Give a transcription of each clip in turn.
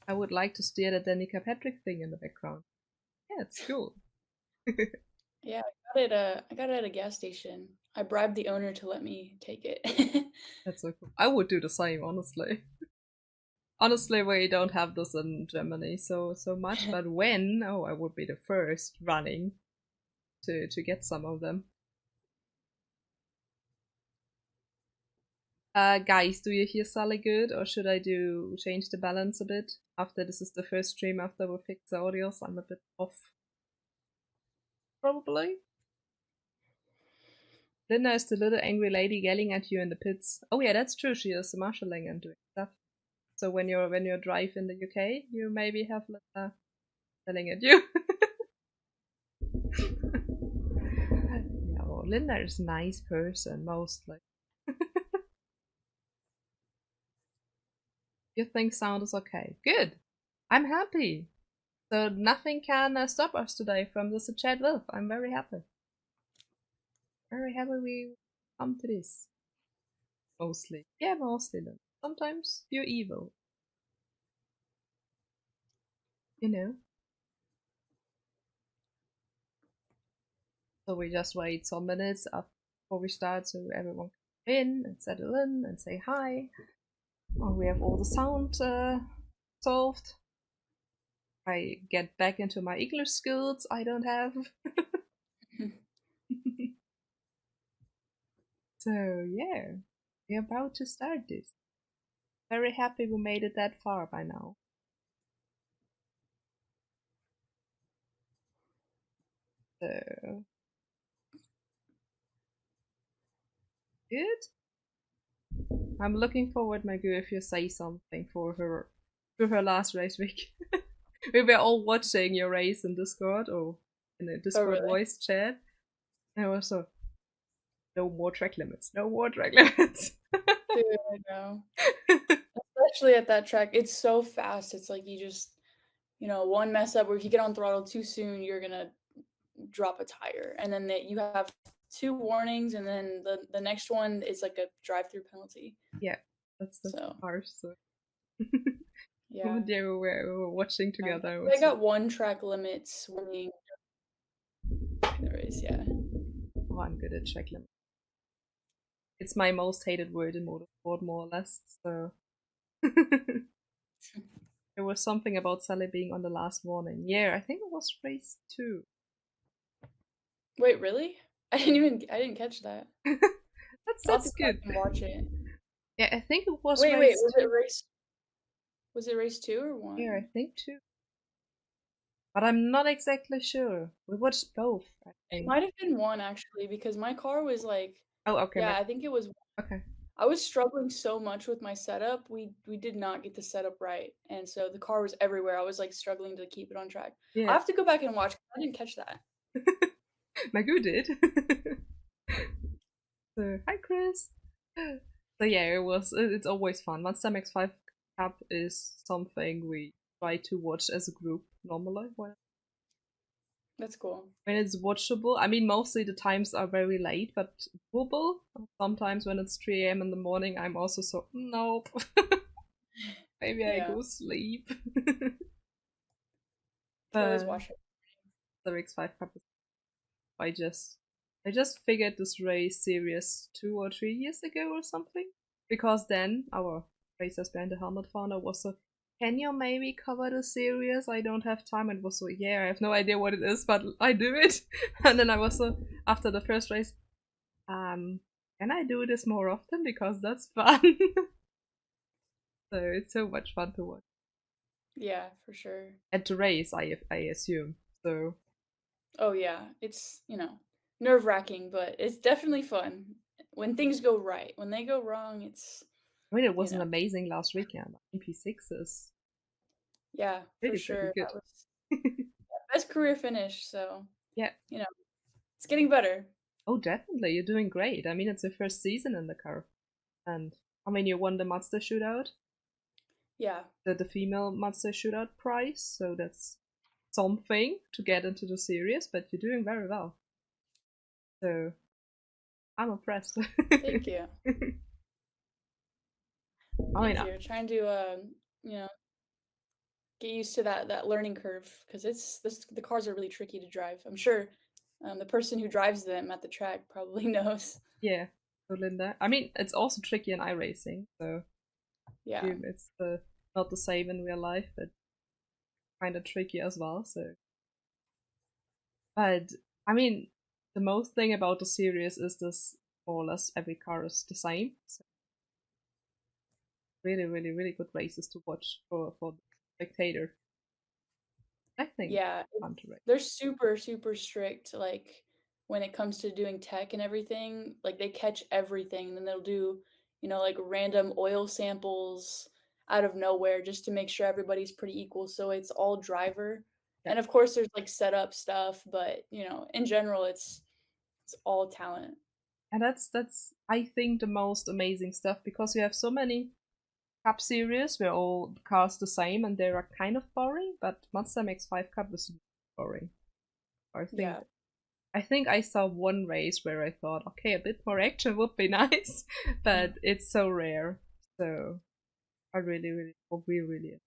I would like to steer the Danica Patrick thing in the background. Yeah, it's cool. Yeah, I got it at a gas station. I bribed the owner to let me take it. That's so cool. I would do the same, honestly. Honestly, we don't have this in Germany so much, but when, oh, I would be the first running to get some of them. Guys, do you hear Sally good, or should I do change the balance a bit? After this is the first stream after we fix the audio, so I'm a bit off. Probably. Linda is the little angry lady yelling at you in the pits. Oh yeah, that's true. She is marshalling and doing stuff. So when you drive in the UK, you maybe have Linda yelling at you. No, Linda is a nice person mostly. You think sound is okay? Good. I'm happy. So nothing can stop us today from this chat with. I'm very happy. Very happy we come to this. Mostly. Yeah, mostly. Then. Sometimes you're evil. You know? So we just wait some minutes before we start so everyone can come in and settle in and say hi. Well, we have all the sound solved. I get back into my English skills I don't have. So yeah, we're about to start this. Very happy we made it that far by now. So good. I'm looking forward, Magoo, if you say something for her last race week. We were all watching your race in Discord or in the Oh, Discord really? voice chat. And I was so, no more track limits, no more track limits. Dude, I know. Especially at that track, it's so fast. It's like you just, one mess up, or if you get on throttle too soon, you're gonna drop a tire, and then you have two warnings, and then the next one is like a drive-through penalty. Yeah, that's So harsh. So yeah, one day we were watching together. I got one track limits warning in the race. Yeah. Oh, I'm good at track limits. It's my most hated word in motorsport, more or less. So there was something about Sally being on the last warning. Yeah, I think it was race 2. Wait, really? I didn't catch that. I'll have to That's go back good. and watch it. Yeah, I think it was Wait, race 2. was it race 2 or Yeah, I 1? think 2. But I'm not exactly sure. We watched both, I It think. might have been 1 actually because my car was like, Oh, okay, yeah, I think it was. okay. I was struggling so much with my setup. We did not get the setup right, and so the car was everywhere. I was like struggling to keep it on track. I Yeah, have to go back and watch 'cause I didn't catch that. Magoo did. So, hi, Chris. So yeah, it's always fun. Mazda MX-5 Cup is something we try to watch as a group normally That's cool. when it's watchable. I mean, mostly the times are very late, but doable. Sometimes when it's 3 a.m. in the morning, I'm also so, nope. Maybe I Yeah, go sleep. can always But watch it. the MX-5 Cup is, I just, I just figured this race serious 2 or 3 years ago or something. Because then our racers behind the helmet founder was so, can you maybe cover the series? I don't have time. And it was so, yeah, I have no idea what it is, but I do it. And then I was so, after the first race, can I do this more often? Because that's fun. So it's so much fun to watch. Yeah, for sure. And to race, I assume. So, Oh yeah, it's nerve-wracking, but it's definitely fun when things go right. When they go wrong, it's I mean, it you was an know amazing last weekend. MP6 is yeah, for pretty, pretty sure. good. That was best career finish. So Yeah. you know it's getting better. Oh, definitely. You're doing great. I mean, it's your first season in the car. And I mean, you won the Mazda shootout, Yeah, the female Mazda shootout prize. So that's something to get into the series, but you're doing very well. So I'm impressed. thank you. I mean, Thank you. Trying to, you know, get used to that learning curve because the cars are really tricky to drive. I'm sure the person who drives them at the track probably knows. Yeah, so Linda. I mean, it's also tricky in iRacing, so Yeah, it's not the same in real life, but kind of tricky as well. So, but I mean, the most thing about the series is this more or less every car is the same. So really, really, really good races to watch for the spectator. I think yeah. fun to race. They're super, super strict, like, when it comes to doing tech and everything, like, they catch everything, and then they'll do, like, random oil samples out of nowhere just to make sure everybody's pretty equal, so it's all driver, Yeah, and of course, there's, like, setup stuff, but, in general, it's all talent. and that's I think the most amazing stuff because you have so many Cup series where all the cars the same and they are kind of boring, but Mazda MX-5 Cup is boring. I think Yeah. I think I saw one race where I thought, okay, a bit more action would be nice, but it's so rare. So I really, really hope we really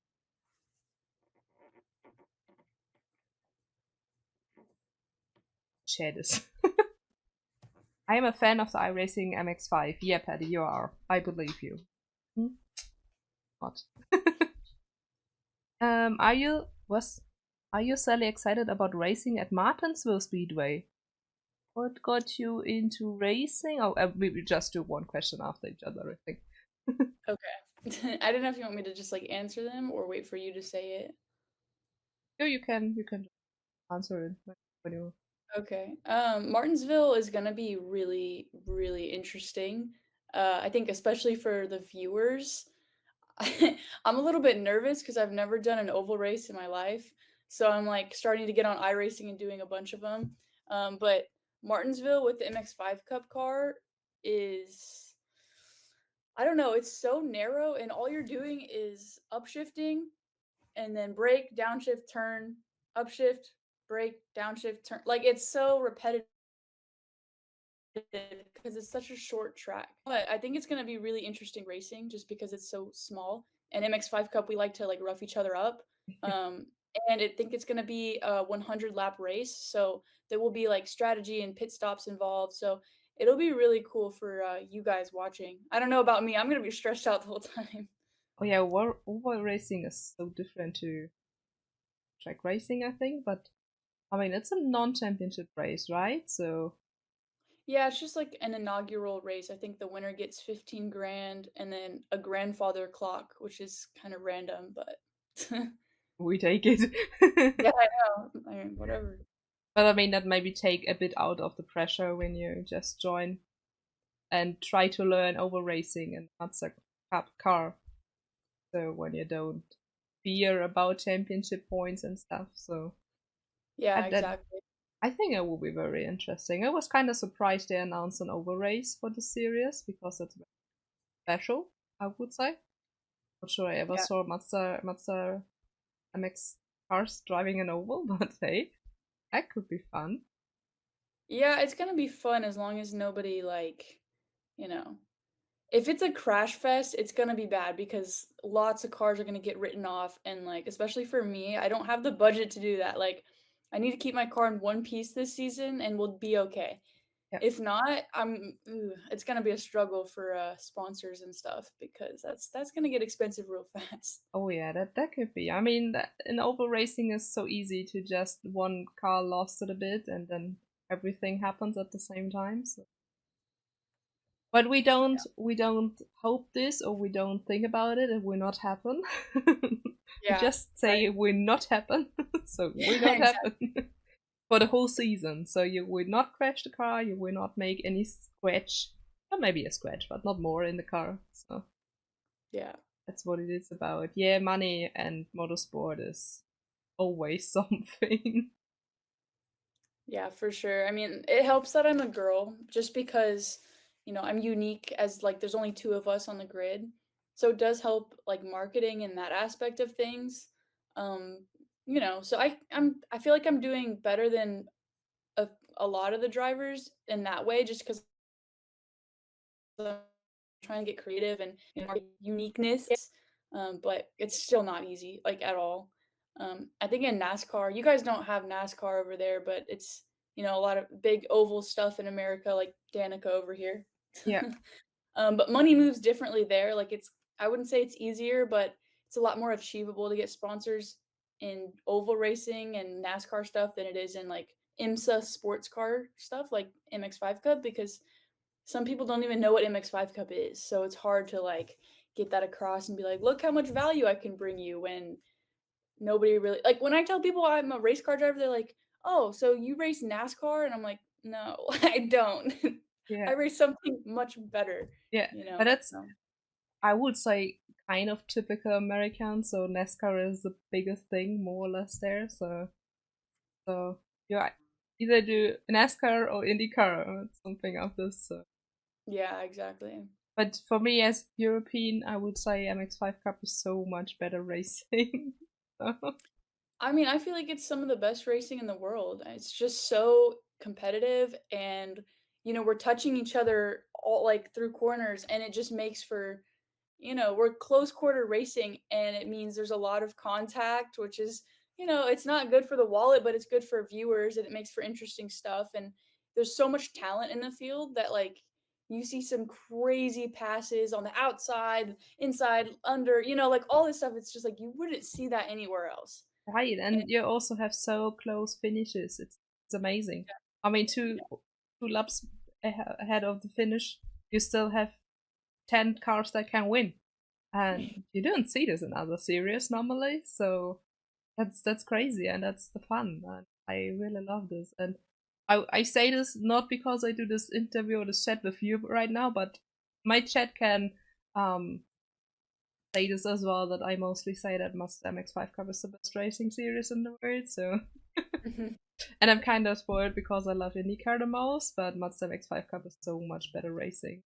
share this. I am a fan of the iRacing MX-5. Yeah, Patty, you are. I believe you. Hmm? What? Are you was are you Sally excited about racing at Martinsville Speedway? What got you into racing? Oh, we just do one question after each other, I think. Okay. I didn't know if you want me to just, like, answer them or wait for you to say it. No, you can answer it when you. Okay. Martinsville is gonna be really, really interesting. I think especially for the viewers. I'm a little bit nervous because I've never done an oval race in my life. So I'm like starting to get on iRacing and doing a bunch of them. But Martinsville with the MX-5 Cup car is, I don't know, it's so narrow and all you're doing is upshifting and then brake, downshift, turn, upshift, brake, downshift, turn. Like it's so repetitive because it's such a short track. But I think it's going to be really interesting racing just because it's so small. And MX-5 Cup, we like to like rough each other up. Um, and I think it's going to be a 100 lap race. So there will be like strategy and pit stops involved. So it'll be really cool for you guys watching. I don't know about me. I'm going to be stressed out the whole time. Oh yeah, oval racing is so different to track racing, I think. But I mean, it's a non-championship race, right? So Yeah, it's just like an inaugural race. I think the winner gets 15 grand and then a grandfather clock, which is kind of random, but we take it. yeah, I know. I mean, whatever. But I mean, that maybe take a bit out of the pressure when you just join and try to learn oval racing and Mazda Cup car. So when you don't fear about championship points and stuff. So Yeah, that exactly. I think it will be very interesting. I was kind of surprised they announced an oval race for the series because it's special. I would say. Not sure I ever Yeah. saw Mazda MX cars driving an oval, but hey, that could be fun. Yeah, it's gonna be fun as long as nobody like, you know, if it's a crash fest, it's gonna be bad because lots of cars are gonna get written off and like especially for me, I don't have the budget to do that. Like I need to keep my car in one piece this season and we'll be okay. Yeah. If not, it's gonna be a struggle for sponsors and stuff because that's gonna get expensive real fast. Oh yeah, that could be. I mean, in oval racing is so easy to just one car lost it a bit and then everything happens at the same time. So. But we don't hope this or we don't think about it. It will not happen. We Yeah, just say right. it will not happen. So it will Yeah, not exactly. happen for the whole season. So you will not crash the car. You will not make any scratch. Or maybe a scratch, but not more in the car. So Yeah. that's what it is about. Yeah, money and motorsport is always something. Yeah, for sure. I mean, it helps that I'm a girl just because, I'm unique as like there's only two of us on the grid. So it does help like marketing and that aspect of things. Um, so I feel like I'm doing better than a, a lot of the drivers in that way just because I'm trying to get creative and uniqueness. But it's still not easy, like at all. I think in NASCAR, you guys don't have NASCAR over there, but it's, a lot of big oval stuff in America, like Danica over here. Yeah, But money moves differently there. Like I wouldn't say it's easier, but it's a lot more achievable to get sponsors in oval racing and NASCAR stuff than it is in like IMSA sports car stuff like MX-5 Cup because some people don't even know what MX-5 Cup is. So it's hard to like get that across and be like, look how much value I can bring you when nobody really like when I tell people I'm a race car driver, they're like, "Oh, so you race NASCAR?" And I'm like, "No, I don't. yeah, I race something much better." yeah. You know? But that's, So, I would say, kind of typical American. So NASCAR is the biggest thing, more or less there. So you either do NASCAR or IndyCar or something of this. So. yeah, exactly. But for me, as European, I would say MX-5 Cup is so much better racing. So, I mean, I feel like it's some of the best racing in the world. It's just so competitive and we're touching each other all like through corners and it just makes for we're close quarter racing and it means there's a lot of contact, which is, it's not good for the wallet, but it's good for viewers and it makes for interesting stuff. And there's so much talent in the field that like you see some crazy passes on the outside, inside, under, like all this stuff. It's just like you wouldn't see that anywhere else. right, And and you also have so close finishes. It's amazing. I mean, two laps ahead of the finish, you still have 10 cars that can win, and you don't see this in other series normally. So that's crazy, and that's the fun. And I really love this, and I say this not because I do this interview or this chat with you right now, but my chat can um say this as well, that I mostly say that Mazda MX-5 Cup is the best racing series in the world. So, yeah. and I'm kind of spoiled because I love IndyCar the most, but Mazda MX-5 Cup is so much better racing.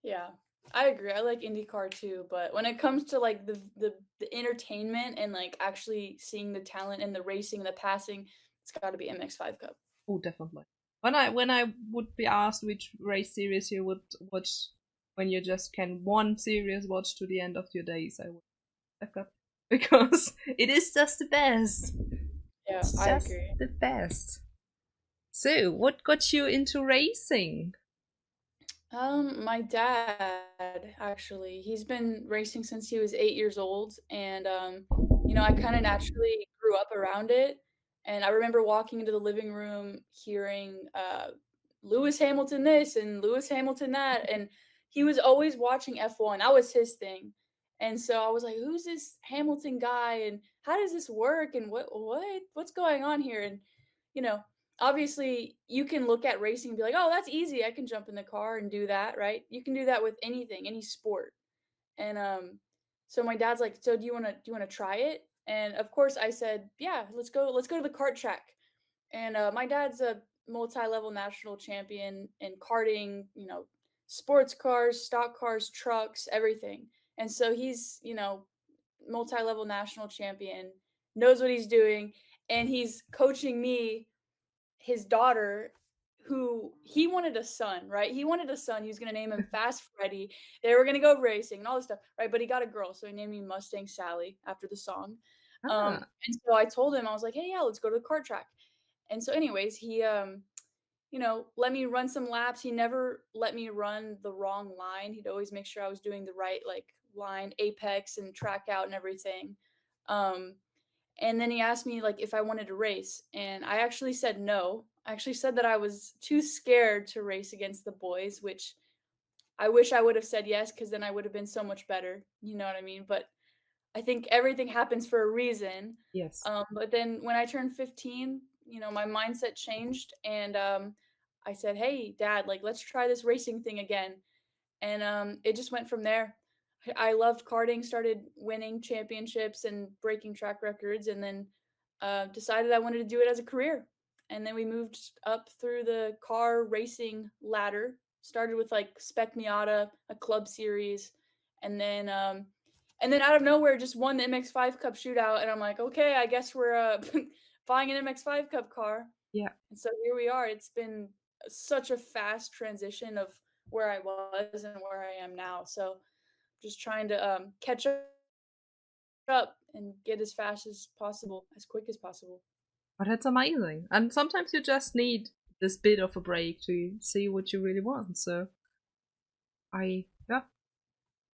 Yeah, I agree. I like IndyCar too, but when it comes to like the entertainment and like actually seeing the talent and the racing and the passing, it's got to be MX-5 Cup. Oh, definitely. When I would be asked which race series you would watch when you just can one series watch to the end of your days, I would MX-5 Cup because it is just the best. Yeah, It's I just agree. the best. So, what got you into racing? My dad actually, he's been racing since he was 8 years old, and I kind of naturally grew up around it. And I remember walking into the living room, hearing Lewis Hamilton this and Lewis Hamilton that, and he was always watching F1. That was his thing, and so I was like, "Who's this Hamilton guy? And how does this work? And what's going on here?" And you know, obviously you can look at racing and be like, "Oh, that's easy. I can jump in the car and do that," right? You can do that with anything, any sport. And so my dad's like, "So do you want to try it?" And of course I said, "Yeah, let's go to the kart track." And my dad's a multi-level national champion in karting, sports cars, stock cars, trucks, everything. And so he's, multi-level national champion, knows what he's doing, and he's coaching me, his daughter, who he wanted a son, right? He wanted a son. He was gonna name him Fast Freddy. They were gonna go racing and all this stuff, right? But he got a girl, so he named me Mustang Sally after the song. Ah, And so I told him, I was like, "Hey, yeah, let's go to the kart track." And so, anyways, he let me run some laps. He never let me run the wrong line. He'd always make sure I was doing the right like line, apex, and track out and everything. Um, and then he asked me like if I wanted to race, and I actually said no. I actually said that I was too scared to race against the boys, which I wish I would have said yes because then I would have been so much better. You know what I mean? But I think everything happens for a reason. yes. But then when I turned 15, my mindset changed, and I said, "Hey, Dad, like let's try this racing thing again." And it just went from there. I loved karting, started winning championships and breaking track records, and then decided I wanted to do it as a career. And then we moved up through the car racing ladder. Started with like Spec Miata, a club series, and then out of nowhere, just won the MX-5 Cup shootout. And I'm like, okay, I guess we're buying an MX-5 Cup car. Yeah. And so here we are. It's been such a fast transition of where I was and where I am now. So just trying to catch up up and get as fast as possible, as quick as possible. But that's amazing. And sometimes you just need this bit of a break to see what you really want. So yeah,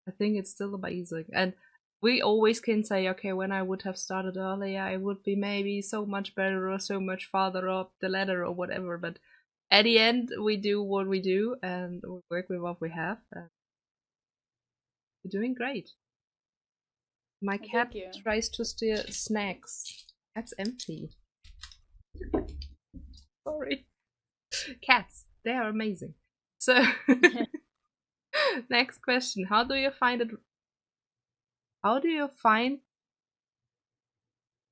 I think it's still amazing. And we always can say, okay, when I would have started earlier, I would be maybe so much better or so much farther up the ladder or whatever. But at the end, we do what we do and we work with what we have. And we're doing great. My Well, cat thank you. tries to steal snacks. That's empty. Sorry. Cats, they are amazing. So, next question. How do you find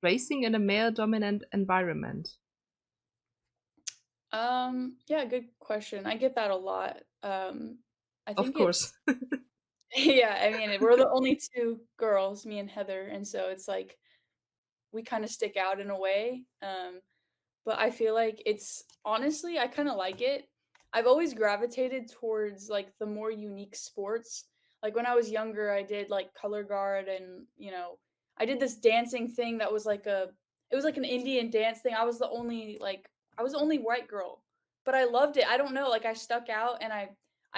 racing in a male dominant environment? Yeah, good question. I get that a lot. I Of think course. it's yeah, I mean, we're the only 2 girls, me and Heather, and so it's like we kinda stick out in a way. But I feel like it's honestly, I kinda like it. I've always gravitated towards, like, the more unique sports. Like, when I was younger, I did, like, color guard and, I did this dancing thing that was like it was like an Indian dance thing. I was the only white girl, but I loved it. I don't know, like, I stuck out and I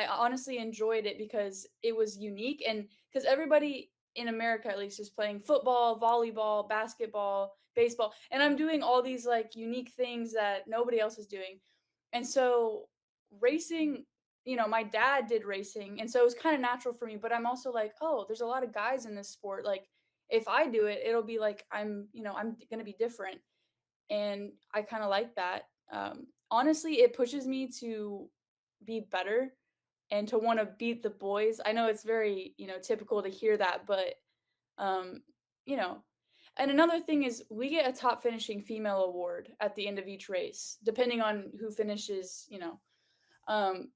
honestly enjoyed it because it was unique and because everybody in America at least is playing football, volleyball, basketball, baseball, and I'm doing all these like unique things that nobody else is doing. And so racing, my dad did racing, and so it was kind of natural for me, but I'm also like, "Oh, there's a lot of guys in this sport. Like if I do it, it'll be like I'm going to be different." And I kind of like that. Honestly, it pushes me to be better and to want to beat the boys. I know it's very, typical to hear that, but um, you know. And another thing is we get a top finishing female award at the end of each race, depending on who finishes, Um,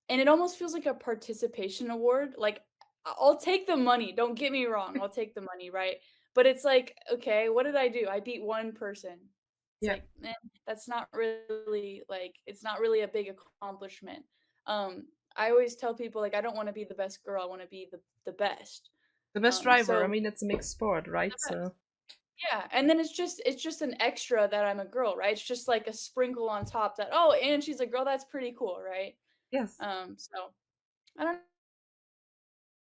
and it almost feels like a participation award. Like I'll take the money, don't get me wrong, I'll take the money, right? But it's like, okay, what did I do? I beat one person. It's Yeah. like, that's not really like it's not really a big accomplishment. I always tell people like I don't want to be the best girl, I want to be the best. The best driver. I So mean, it's a mixed sport, the right? best. So, Yeah, and then it's just an extra that I'm a girl, right? It's just like a sprinkle on top that, "Oh, and she's a girl, that's pretty cool," right? yes. So I don't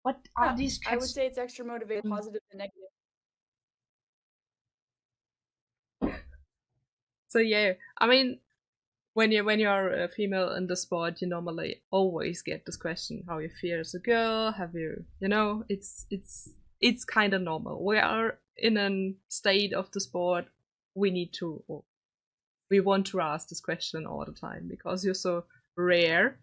What are know. these I would cats? say it's extra motivated, positive than negative. So, yeah. I mean, when you're a female in the sport, you normally always get this question: how you feel as a girl? Have you, it's kind of normal. We are in a state of the sport. We need to, or we want to ask this question all the time because you're so rare.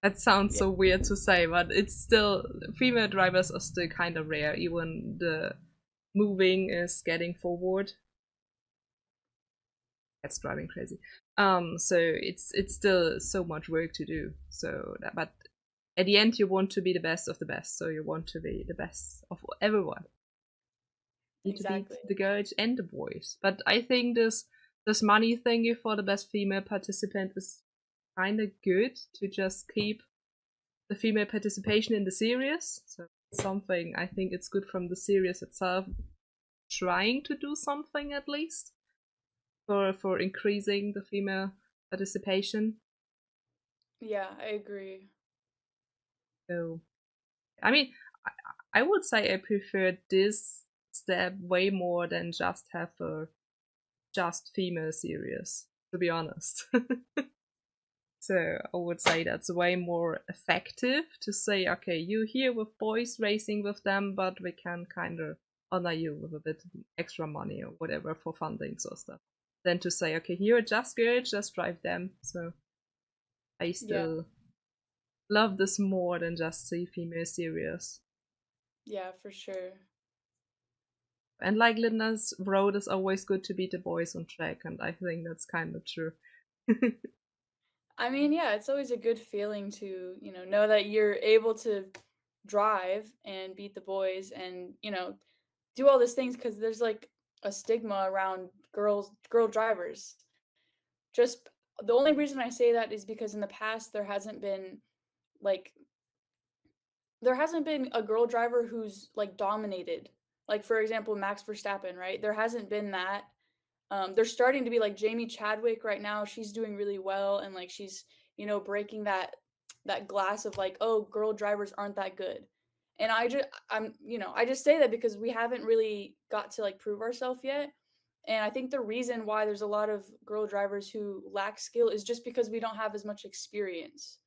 That sounds Yeah, so weird to say, but it's still female drivers are still kind of rare. Even the moving is getting forward. That's driving crazy. So it's still so much work to do. But at the end, you want to be the best of the best. So you want to be the best of everyone. You need to beat exactly. the girls and the boys. But I think this money thingy for the best female participant is kind of good to just keep the female participation in the series. So something I think it's good from the series itself, trying to do something at least for increasing the female participation. Yeah, I agree. So I mean, I would say I prefer this step way more than just have a just female series, to be honest. So I would say that's way more effective to say, okay, you here with boys racing with them, but we can kind of honor you with a bit of extra money or whatever for fundings or stuff. Than to say, okay, you're just good, just drive them. So I Yeah, still love this more than just the female series. yeah, for sure. And like Linda's wrote, it's always good to beat the boys on track, and I think that's kind of true. I mean, yeah, it's always a good feeling to, know that you're able to drive and beat the boys and, do all these things because there's like a stigma around girl drivers. Just the only reason I say that is because in the past like there hasn't been a girl driver who's like dominated. Like, for example, Max Verstappen, right? There hasn't been that. There's starting to be like Jamie Chadwick right now. She's doing really well, and like she's breaking that glass of like, oh, girl drivers aren't that good. And I just say that because we haven't really got to like prove ourselves yet. And I think the reason why there's a lot of girl drivers who lack skill is just because we don't have as much experience.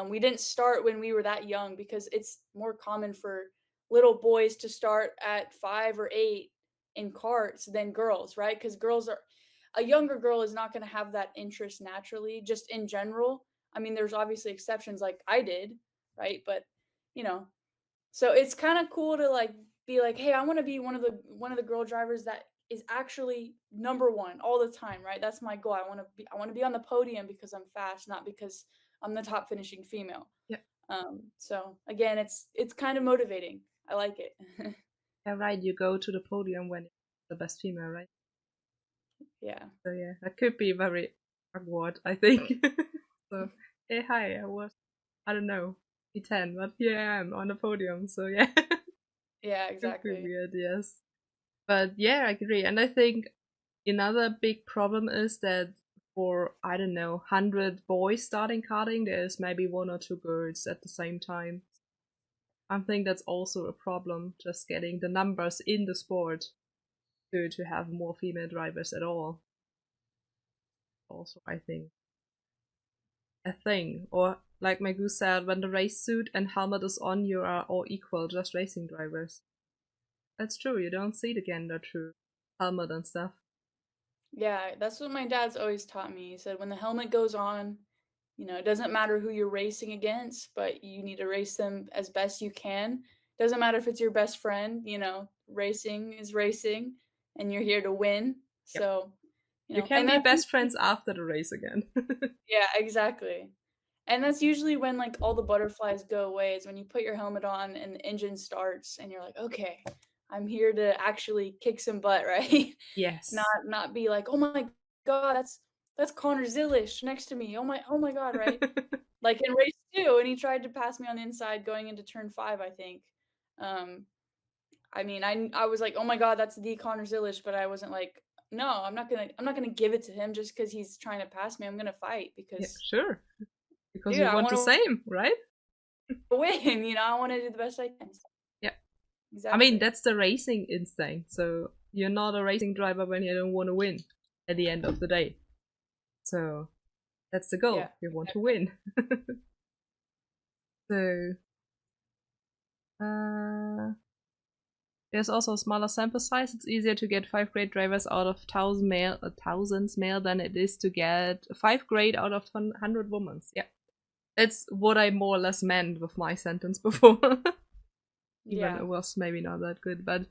We didn't start when we were that young because it's more common for little boys to start at 5 or 8 in karts than girls, right? Because a younger girl is not going to have that interest naturally, just in general. I mean, there's obviously exceptions like I did, right? But, you know, so it's kind of cool to like be like, hey, I want to be one of the girl drivers that is actually number one all the time, right? That's my goal. I want to be on the podium because I'm fast, not because I'm the top finishing female. Yeah, So again, it's kind of motivating. I like it. yeah, right. You go to the podium when you're the best female, right? Yeah. So yeah, that could be very awkward, I think. So, hey, hi, I don't know, P10, but here I am on the podium. So yeah, Yeah, could be exactly. weird, yes. But yeah, I agree. And I think another big problem is that for, I don't know, 100 boys starting karting, there's maybe one or two girls at the same time. I think that's also a problem, just getting the numbers in the sport to have more female drivers at all. Also, I think a thing. Or, like Magoo said, when the race suit and helmet is on, you are all equal, just racing drivers. That's true, you don't see the gender through helmet and stuff. Yeah, that's what my dad's always taught me. He said when the helmet goes on, it doesn't matter who you're racing against, but you need to race them as best you can. Doesn't matter if it's your best friend, racing is racing and you're here to win. Yep. So, You can and be that's best friends after the race again. yeah, exactly. And that's usually when like all the butterflies go away is when you put your helmet on and the engine starts and you're like, okay, I'm here to actually kick some butt, right? Not Yes. not be like, "Oh my god, that's Connor Zilish next to me. Oh my god," right? Like in race 2, and he tried to pass me on the inside going into turn 5, I think. Um, I mean, I was like, "Oh my god, that's the Connor Zilish," but I wasn't like, "No, I'm not gonna give it to him just because he's trying to pass me. I'm gonna fight Yeah, because, sure. Because dude, you I want the wanna same, right? win, I wanna do the best I can." Yeah. I mean, Exactly. that's the racing instinct. So you're not a racing driver when you don't want to win at the end of the day. So that's the Yeah, goal. You want to exactly. win. So uh, there's also a smaller sample size. It's easier to get 5 grade drivers out of thousands male than it is to get 5 grade out of 100 women. Yeah, that's what I more or less meant with my sentence before. Even Yeah. it was maybe not that good, but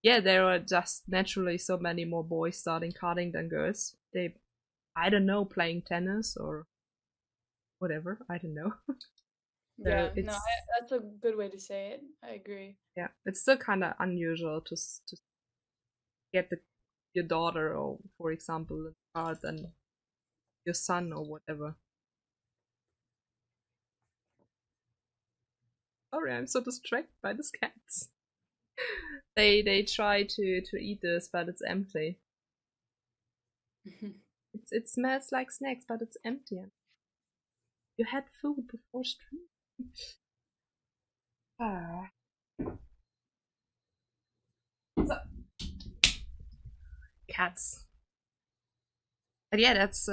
yeah, there are just naturally so many more boys starting karting than girls. They, I don't know, playing tennis or whatever. I don't know. So Yeah, no, it's, that's a good way to say it. I agree. yeah, it's still kind of unusual to get your daughter or, for example, in car than your son or whatever. Sorry, I'm so distracted by these cats. They try to eat this, but it's empty. It smells like snacks, but it's empty. You had food before stream. Ah. So, cats. But yeah, that's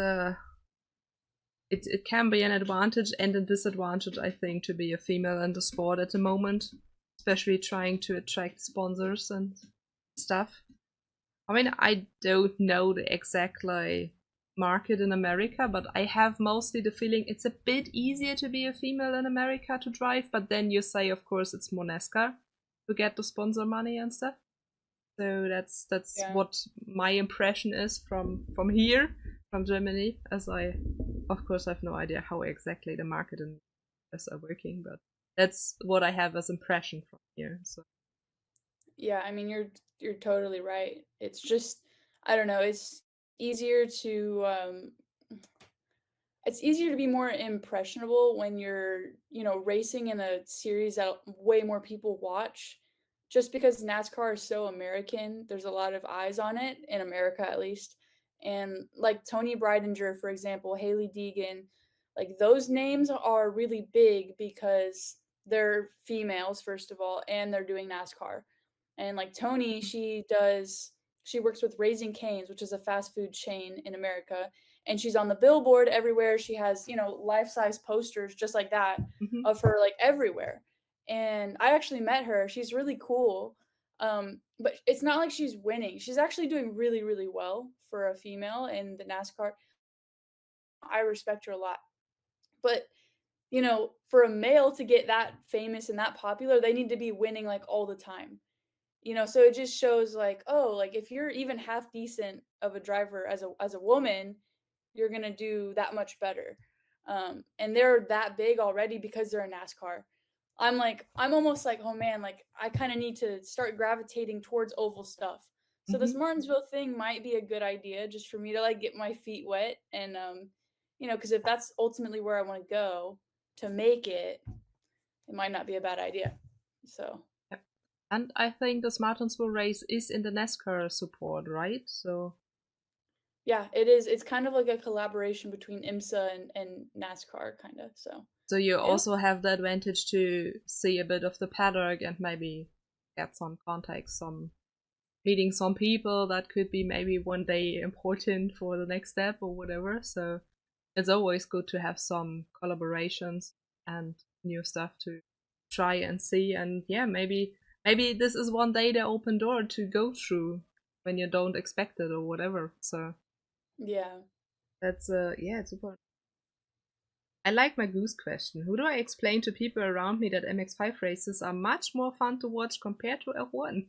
it can be an advantage and a disadvantage, I think, to be a female in the sport at the moment, especially trying to attract sponsors and stuff. I mean, I don't know the exact like market in America, but I have mostly the feeling it's a bit easier to be a female in America to drive. But then you say, of course, it's more NASCAR to get the sponsor money and stuff. So that's Yeah. what my impression is from here, from Germany. As I, of course, have no idea how exactly the market and us are working, but that's what I have as impression from here. So Yeah, I mean you're totally right. It's just I don't know, easier to um it's easier to be more impressionable when you're, racing in a series that way more people watch. just because NASCAR is so American, there's a lot of eyes on it, in America at least. And like Tony Breidinger, for example, Haley Deegan, like those names are really big because they're females, first of all, and they're doing NASCAR. And like Tony, she works with Raising Cane's, which is a fast food chain in America. And she's on the billboard everywhere. She has, life size posters just like that Hmm. of her like everywhere. And I actually met her. She's really cool. But it's not like she's winning. She's actually doing really, really well for a female in the NASCAR. I respect her a lot. But, for a male to get that famous and that popular, they need to be winning like all the time. So it just shows like, oh, like if you're even half decent of a driver as a woman, you're gonna do that much better. And they're that big already because they're in NASCAR. I'm almost like, oh man, like I kind of need to start gravitating towards oval stuff. So this Hmm. Martinsville thing might be a good idea just for me to like get my feet wet and because if that's ultimately where I want to go to make it, it might not be a bad idea. So Yep. And I think the Martinsville race is in the NASCAR support, right? So yeah, it is. It's kind of like a collaboration between IMSA and NASCAR, kind of. so you Yeah, also have the advantage to see a bit of the paddock and maybe get some contacts, some meeting some people that could be maybe one day important for the next step or whatever. So it's always good to have some collaborations and new stuff to try and see. And yeah, maybe this is one day the open door to go through when you don't expect it or whatever. So yeah. that's yeah, it's super. I like my goose question. Who do I explain to people around me that MX-5 races are much more fun to watch compared to F1?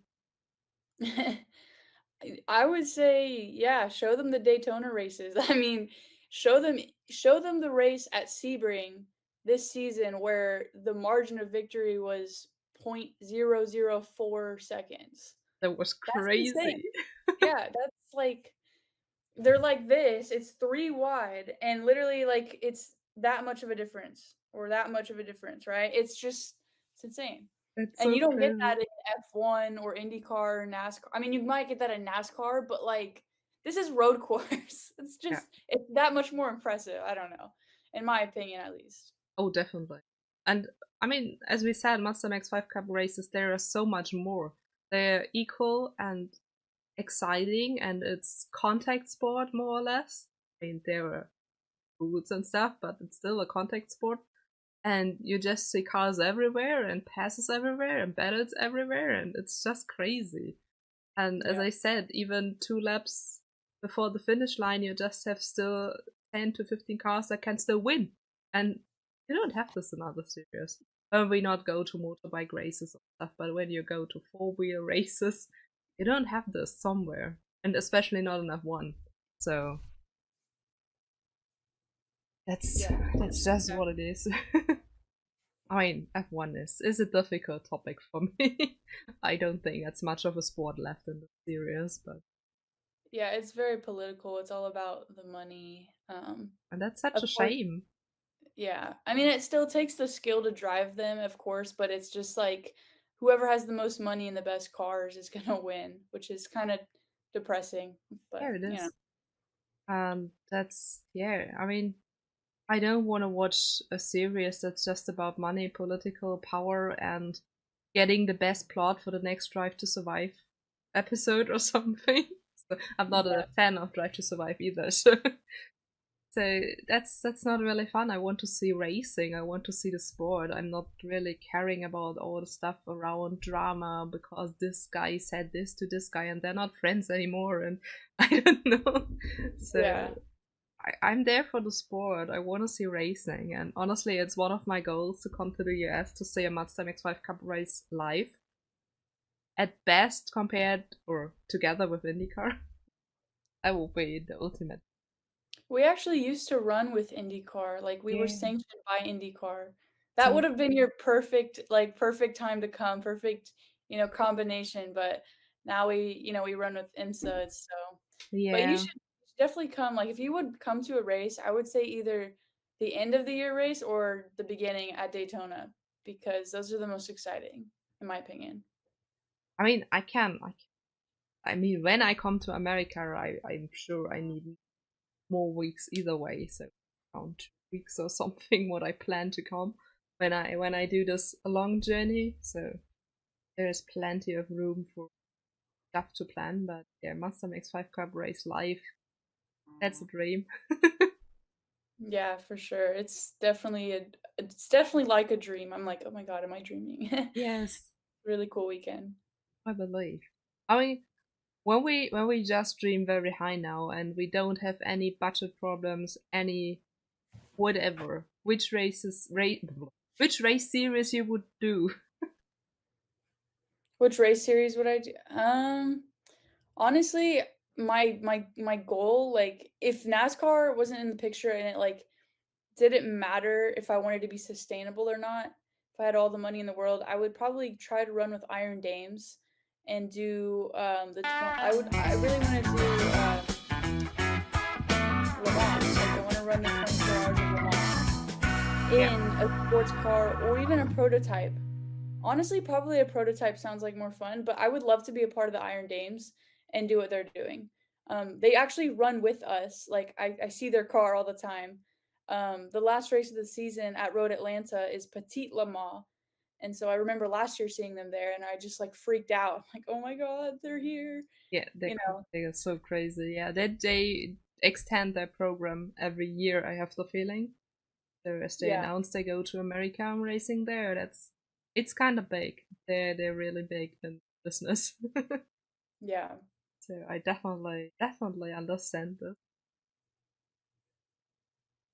I would say, yeah, show them the Daytona races. I mean, show them the race at Sebring this season where the margin of victory was 0.004 seconds. That was That's insane. crazy. Yeah, that's like they're like this, it's 3 wide, and literally, like, it's that much of a difference, or that much of a difference, right? It's insane. It's And so you don't get crazy. that in F1 or IndyCar or NASCAR. I mean, you might get that in NASCAR, but, like, this is road course. Yeah. It's that much more impressive, I don't know, in my opinion, at least. Oh, definitely. And I mean, as we said, Mazda MX-5 Cup races, there are so much more. They're equal and exciting, and it's contact sport more or less. I mean, there are rules and stuff, but it's still a contact sport. And you just see cars everywhere, and passes everywhere, and battles everywhere, and it's just crazy. And as Yeah. I said, even 2 laps before the finish line, you just have still 10 to 15 cars that can still win. And you don't have this in other series. When we not go to motorbike races and stuff, but when you go to four-wheel races, you don't have this somewhere. And especially not in F1. So that's Yeah. that's just Yeah. what it is. I mean, F1 is a difficult topic for me. I don't think that's much of a sport left in the series, but Yeah, it's very political, it's all about the money, and that's such of a course. shame. Yeah. I mean, it still takes the skill to drive them, of course, but it's just like whoever has the most money and the best cars is gonna win, which is kind of depressing, Yeah, but it is. That's yeah. I mean, I don't want to watch a series that's just about money, political power, and getting the best plot for the next Drive to Survive episode or something. So I'm not yeah, a fan of Drive to Survive either. So so that's not really fun. I want to see racing. I want to see the sport. I'm not really caring about all the stuff around drama because this guy said this to this guy and they're not friends anymore and I don't know. So yeah. I'm there for the sport. I want to see racing, and honestly, it's one of my goals to come to the US to see a Mazda MX-5 Cup race live. At best, compared or together with IndyCar, that will be the ultimate. We actually used to run with IndyCar, like, we were Yeah. sanctioned by IndyCar. That would So have been your perfect time to come, perfect, combination, but now we run with IMSA, it's so but you yeah, should definitely come, like, if you would come to a race, I would say either the end of the year race or the beginning at Daytona, because those are the most exciting, in my opinion. I mean, I mean, when I come to America, I'm sure I need more weeks either way. So around 2 weeks or something. What I plan to come when I do this long journey. So there's plenty of room for stuff to plan. But yeah, Mazda MX-5 Cup race live. That's a dream. Yeah, for sure. It's definitely like a dream. I'm like, oh my god, am I dreaming? Yes, Really cool weekend. I believe. I mean, when we just dream very high now and we don't have any budget problems, any whatever, which race series you would do? Which race series would I do? Honestly, my goal, like, if NASCAR wasn't in the picture and it like didn't matter if I wanted to be sustainable or not, if I had all the money in the world, I would probably try to run with Iron Dames and do I really want to do Le Mans. Like, I want to run the 24 hours of Le Mans Yeah, in a sports car or even a prototype. Honestly, probably a prototype sounds like more fun, but I would love to be a part of the Iron Dames and do what they're doing. They actually run with us. Like, I see their car all the time. The last race of the season at Road Atlanta is Petit Le Mans. And so I remember last year seeing them there and I just like freaked out. Like, oh my God, they're here. yeah, You know, they are so crazy. Yeah, they extend their program every year. I have the feeling. So as they yeah, announced they go to America and racing there, it's kind of big. They're really big in business. yeah. So I definitely understand this.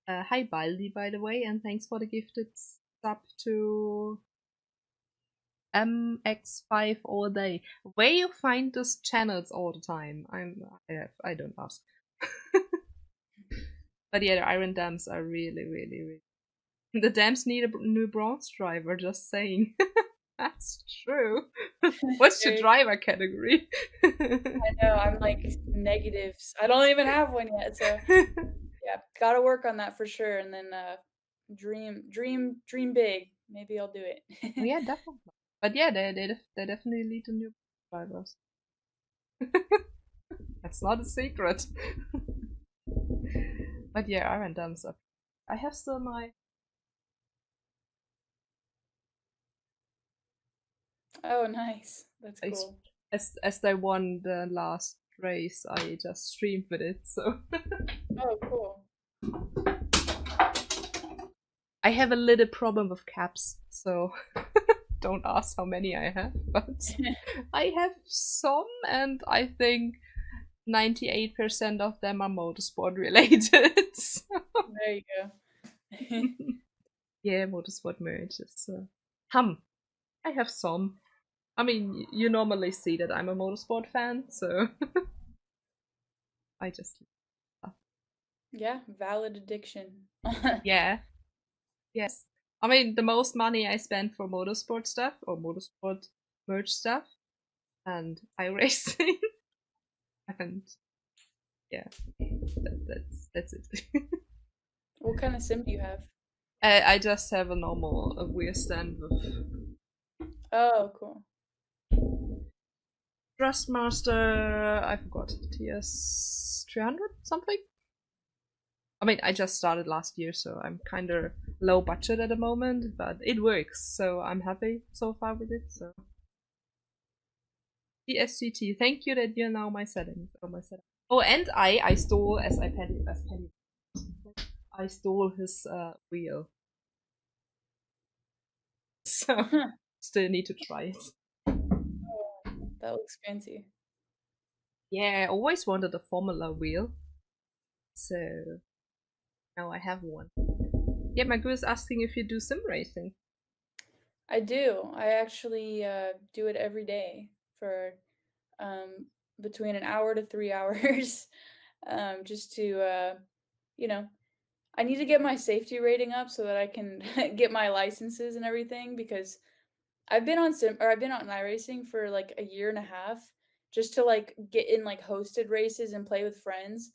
Hi Baldi, by the way, and thanks for the gifted sub to MX5 all day. Where you find those channels all the time? I don't ask. But yeah, the Iron Dams are really, really, really. The dams need a new bronze driver. Just saying. That's true. What's your Very, driver category? I know, I'm like negatives. I don't even have one yet. So yeah, gotta work on that for sure, and then, dream big. Maybe I'll do Oh, it. yeah, definitely. But yeah, they definitely lead to new drivers. That's not a secret. But yeah, Iron Dams up. I have still my. Oh, nice. That's I, cool. as they won the last race, I just streamed with it. So Oh, cool. I have a little problem with caps. So don't ask how many I have, but I have some, and I think 98% of them are motorsport related. There you go. Yeah, motorsport merges. So. I have some. I mean, you normally see that I'm a motorsport fan, so I just. Yeah, valid addiction. Yeah, yes. I mean, the most money I spend for motorsport stuff or motorsport merch stuff and iRacing, and yeah, that's it. What kind of sim do you have? I just have a normal a weird stand with Oh, cool. Thrustmaster. I forgot TS 300 something. I mean, I just started last year, so I'm kind of low budget at the moment, but it works, so I'm happy so far with it. So TSCT, thank you that you know my settings or my setup. Oh, and I stole as Penny. I stole his wheel, so still need to try it. Oh, that looks fancy. Yeah, I always wanted a Formula wheel, so now I have one. Yeah, my girl is asking if you do sim racing. I do. I actually do it every day for um, between an hour to 3 hours, just to you know, I need to get my safety rating up so that I can get my licenses and everything because I've been on iRacing for like a year and a half just to like get in like hosted races and play with friends.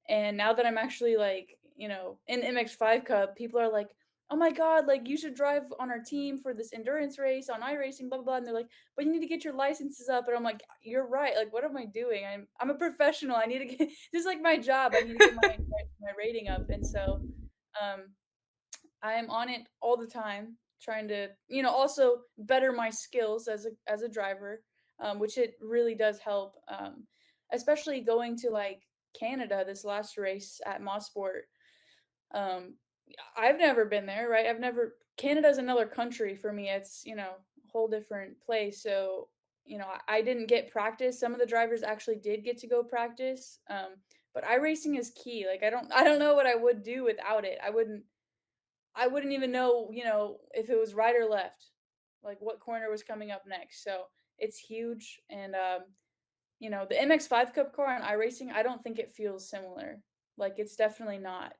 And now that I'm actually like, in MX5 Cup, people are like, oh my god, like you should drive on our team for this endurance race on iRacing, blah blah blah. And they're like, but you need to get your licenses up. And I'm like, you're right. Like, what am I doing? I'm a professional. I need to get this is like my job. I need to get my rating up. And so um I'm on it all the time, trying to, also better my skills as a driver, which it really does help. Especially going to like Canada this last race at Mott. Um, I've never been there, right? I've never. Canada's another country for me. It's a whole different place. So I didn't get practice. Some of the drivers actually did get to go practice. But iRacing is key. Like I don't know what I would do without it. I wouldn't even know, if it was right or left, like what corner was coming up next. So it's huge. And, the MX-5 Cup car on iRacing, I don't think it feels similar. Like it's definitely not.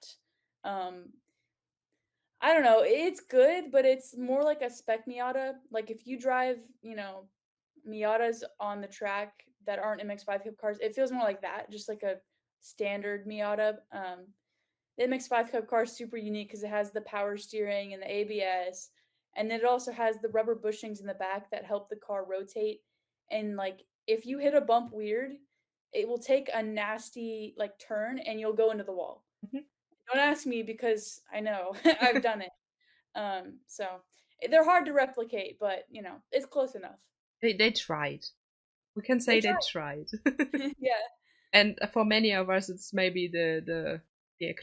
Um, I don't know. It's good, but it's more like a spec Miata. Like if you drive, Miatas on the track that aren't MX-5 Cup cars, it feels more like that, just like a standard Miata. The MX-5 Cup car is super unique because it has the power steering and the ABS, and then it also has the rubber bushings in the back that help the car rotate. And like, if you hit a bump weird, it will take a nasty like turn, and you'll go into the wall. Mhm. Don't ask me because I know I've done it. So they're hard to replicate, but it's close enough. They tried. We can They say they try. tried. Yeah. And for many of us, it's maybe the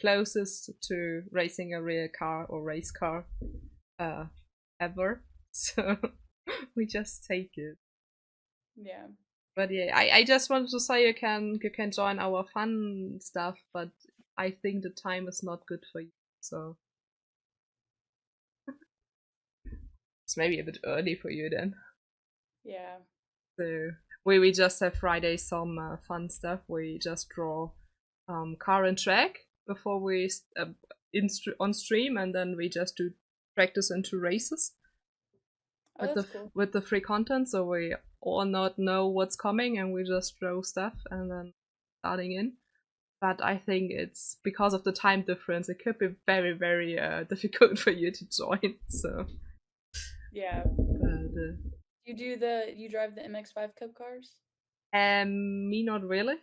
closest to racing a real car or race car uh, ever. So we just take it. Yeah. But yeah, I just wanted to say you can join our fun stuff, but I think the time is not good for you. So it's maybe a bit early for you then. Yeah. So we just have Friday some fun stuff. We just draw car and track before we on stream, and then we just do practice into races Oh, that's cool. with the free content. So we all not know what's coming, and we just draw stuff and then starting in. But I think it's because of the time difference. It could be very very difficult for you to join. So, Yeah. but, You drive the MX-5 Cup cars? me not really.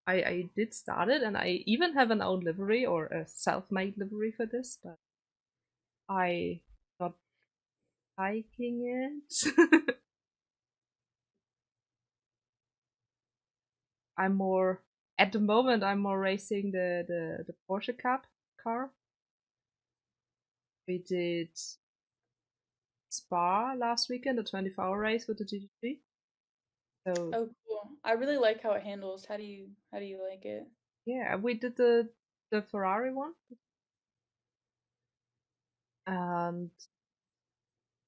I did start it, and I even have an own livery or a self-made livery for this, but I not liking it. I'm more at the moment. I'm more racing the Porsche Cup car. We did Spa last weekend, the 24-hour race with the GT3. So Oh, cool. I really like how it handles. How do you like it? yeah, we did the Ferrari one, and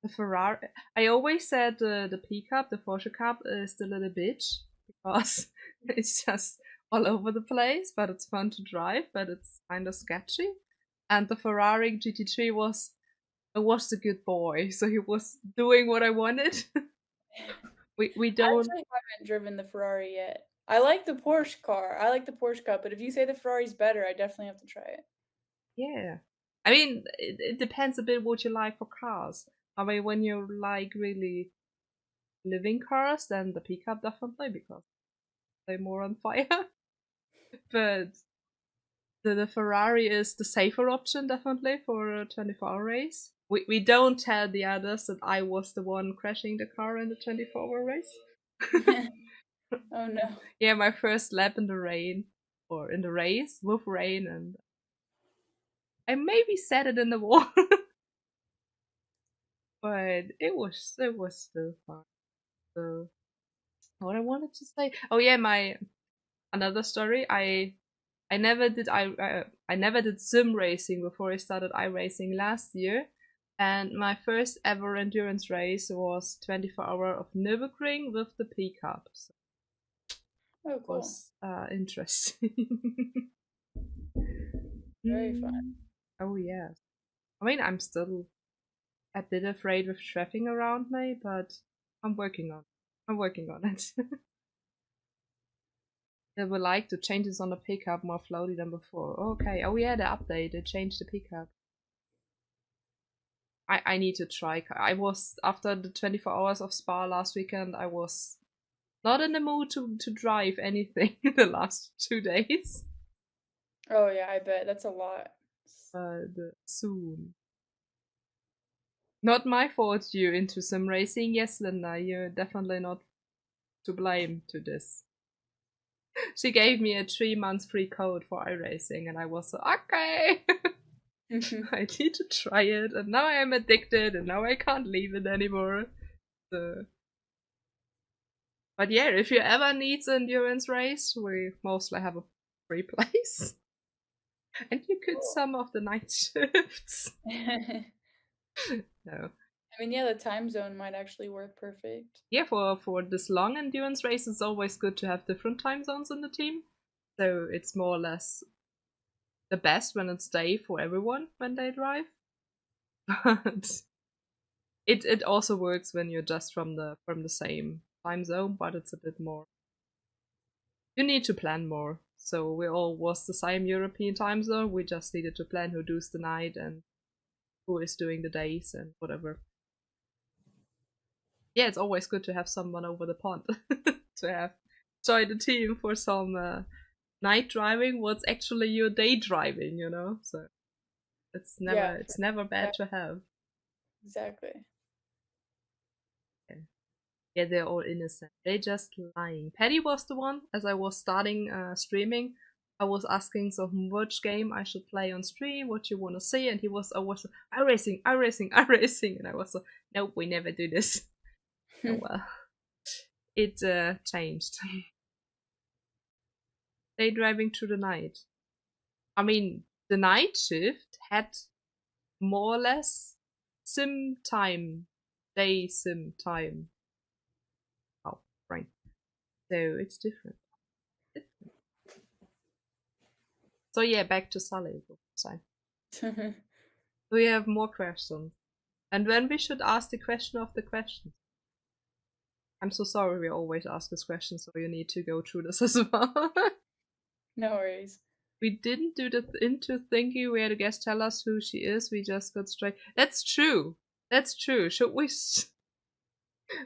the Ferrari. I always said the P Cup, the Porsche Cup, is the little bitch because it's just all over the place, but it's fun to drive, but it's kind of sketchy. And the Ferrari GT3 was the good boy, so he was doing what I wanted. We I don't. actually haven't driven the Ferrari yet. I like the Porsche car. I like the Porsche Cup, but if you say the Ferrari's better, I definitely have to try it. Yeah, I mean it depends a bit what you like for cars. I mean, when you like really living cars, then the pickup definitely because they're more on fire. But the Ferrari is the safer option definitely for a 24-hour race. We don't tell the others that I was the one crashing the car in the 24-hour race. Oh no. Yeah, my first lap in the rain or in the race with rain, and I maybe set it in the wall, but it was still fun. So what I wanted to say? Oh yeah, my another story. I never did sim racing before I started iRacing last year, and my first ever endurance race was 24-hour of Nürburgring with the P Cup. So Oh, it cool. was interesting. Very fun. Mm. Oh yes. I mean, I'm still a bit afraid with traffic around me, but I'm working on. I'm working on it. They would like the changes on the pickup more floaty than before. Okay. Oh yeah, the update. They changed the pickup. I need to try. I was after the 24 hours of Spa last weekend. I was not in the mood to drive anything the last 2 days. Oh yeah, I bet that's a lot. Soon. Not my fault you're into some racing. Yes, Linda, you're definitely not to blame to this. She gave me a 3 month free code for iRacing, and I was so, okay. I need to try it, and now I am addicted, and now I can't leave it anymore. So. But yeah, if you ever need an endurance race, we mostly have a free place. And you could Cool. some of the night shifts. No. I mean, yeah, the time zone might actually work perfect. Yeah, for this long endurance race, it's always good to have different time zones in the team. So it's more or less the best when it's day for everyone when they drive. But it also works when you're just from the same time zone, but it's a bit more. You need to plan more. So we all was the same European time zone. We just needed to plan who does the night and who is doing the days and whatever. Yeah, it's always good to have someone over the pond to have join the team for some night driving. What's actually your day driving, you know? So Yeah, it's never bad to have. exactly. Yeah. Yeah, they're all innocent. They just lying. Paddy was the one, as I was starting streaming, I was asking so which game I should play on stream, what you want to see, and he was always iRacing, iRacing, iRacing, and I was so, nope, we never do this. Oh well, it changed. Day driving through the night. I mean, the night shift had more or less sim time, day sim time. Oh, right. So it's different. So yeah, back to Sully. So we have more questions. And when we should ask the question of the questions. I'm so sorry we always ask this question, so you need to go through this as well. No worries. We didn't do the into thinking we had a guest tell us who she is. We just got straight. That's true. That's true. Should we?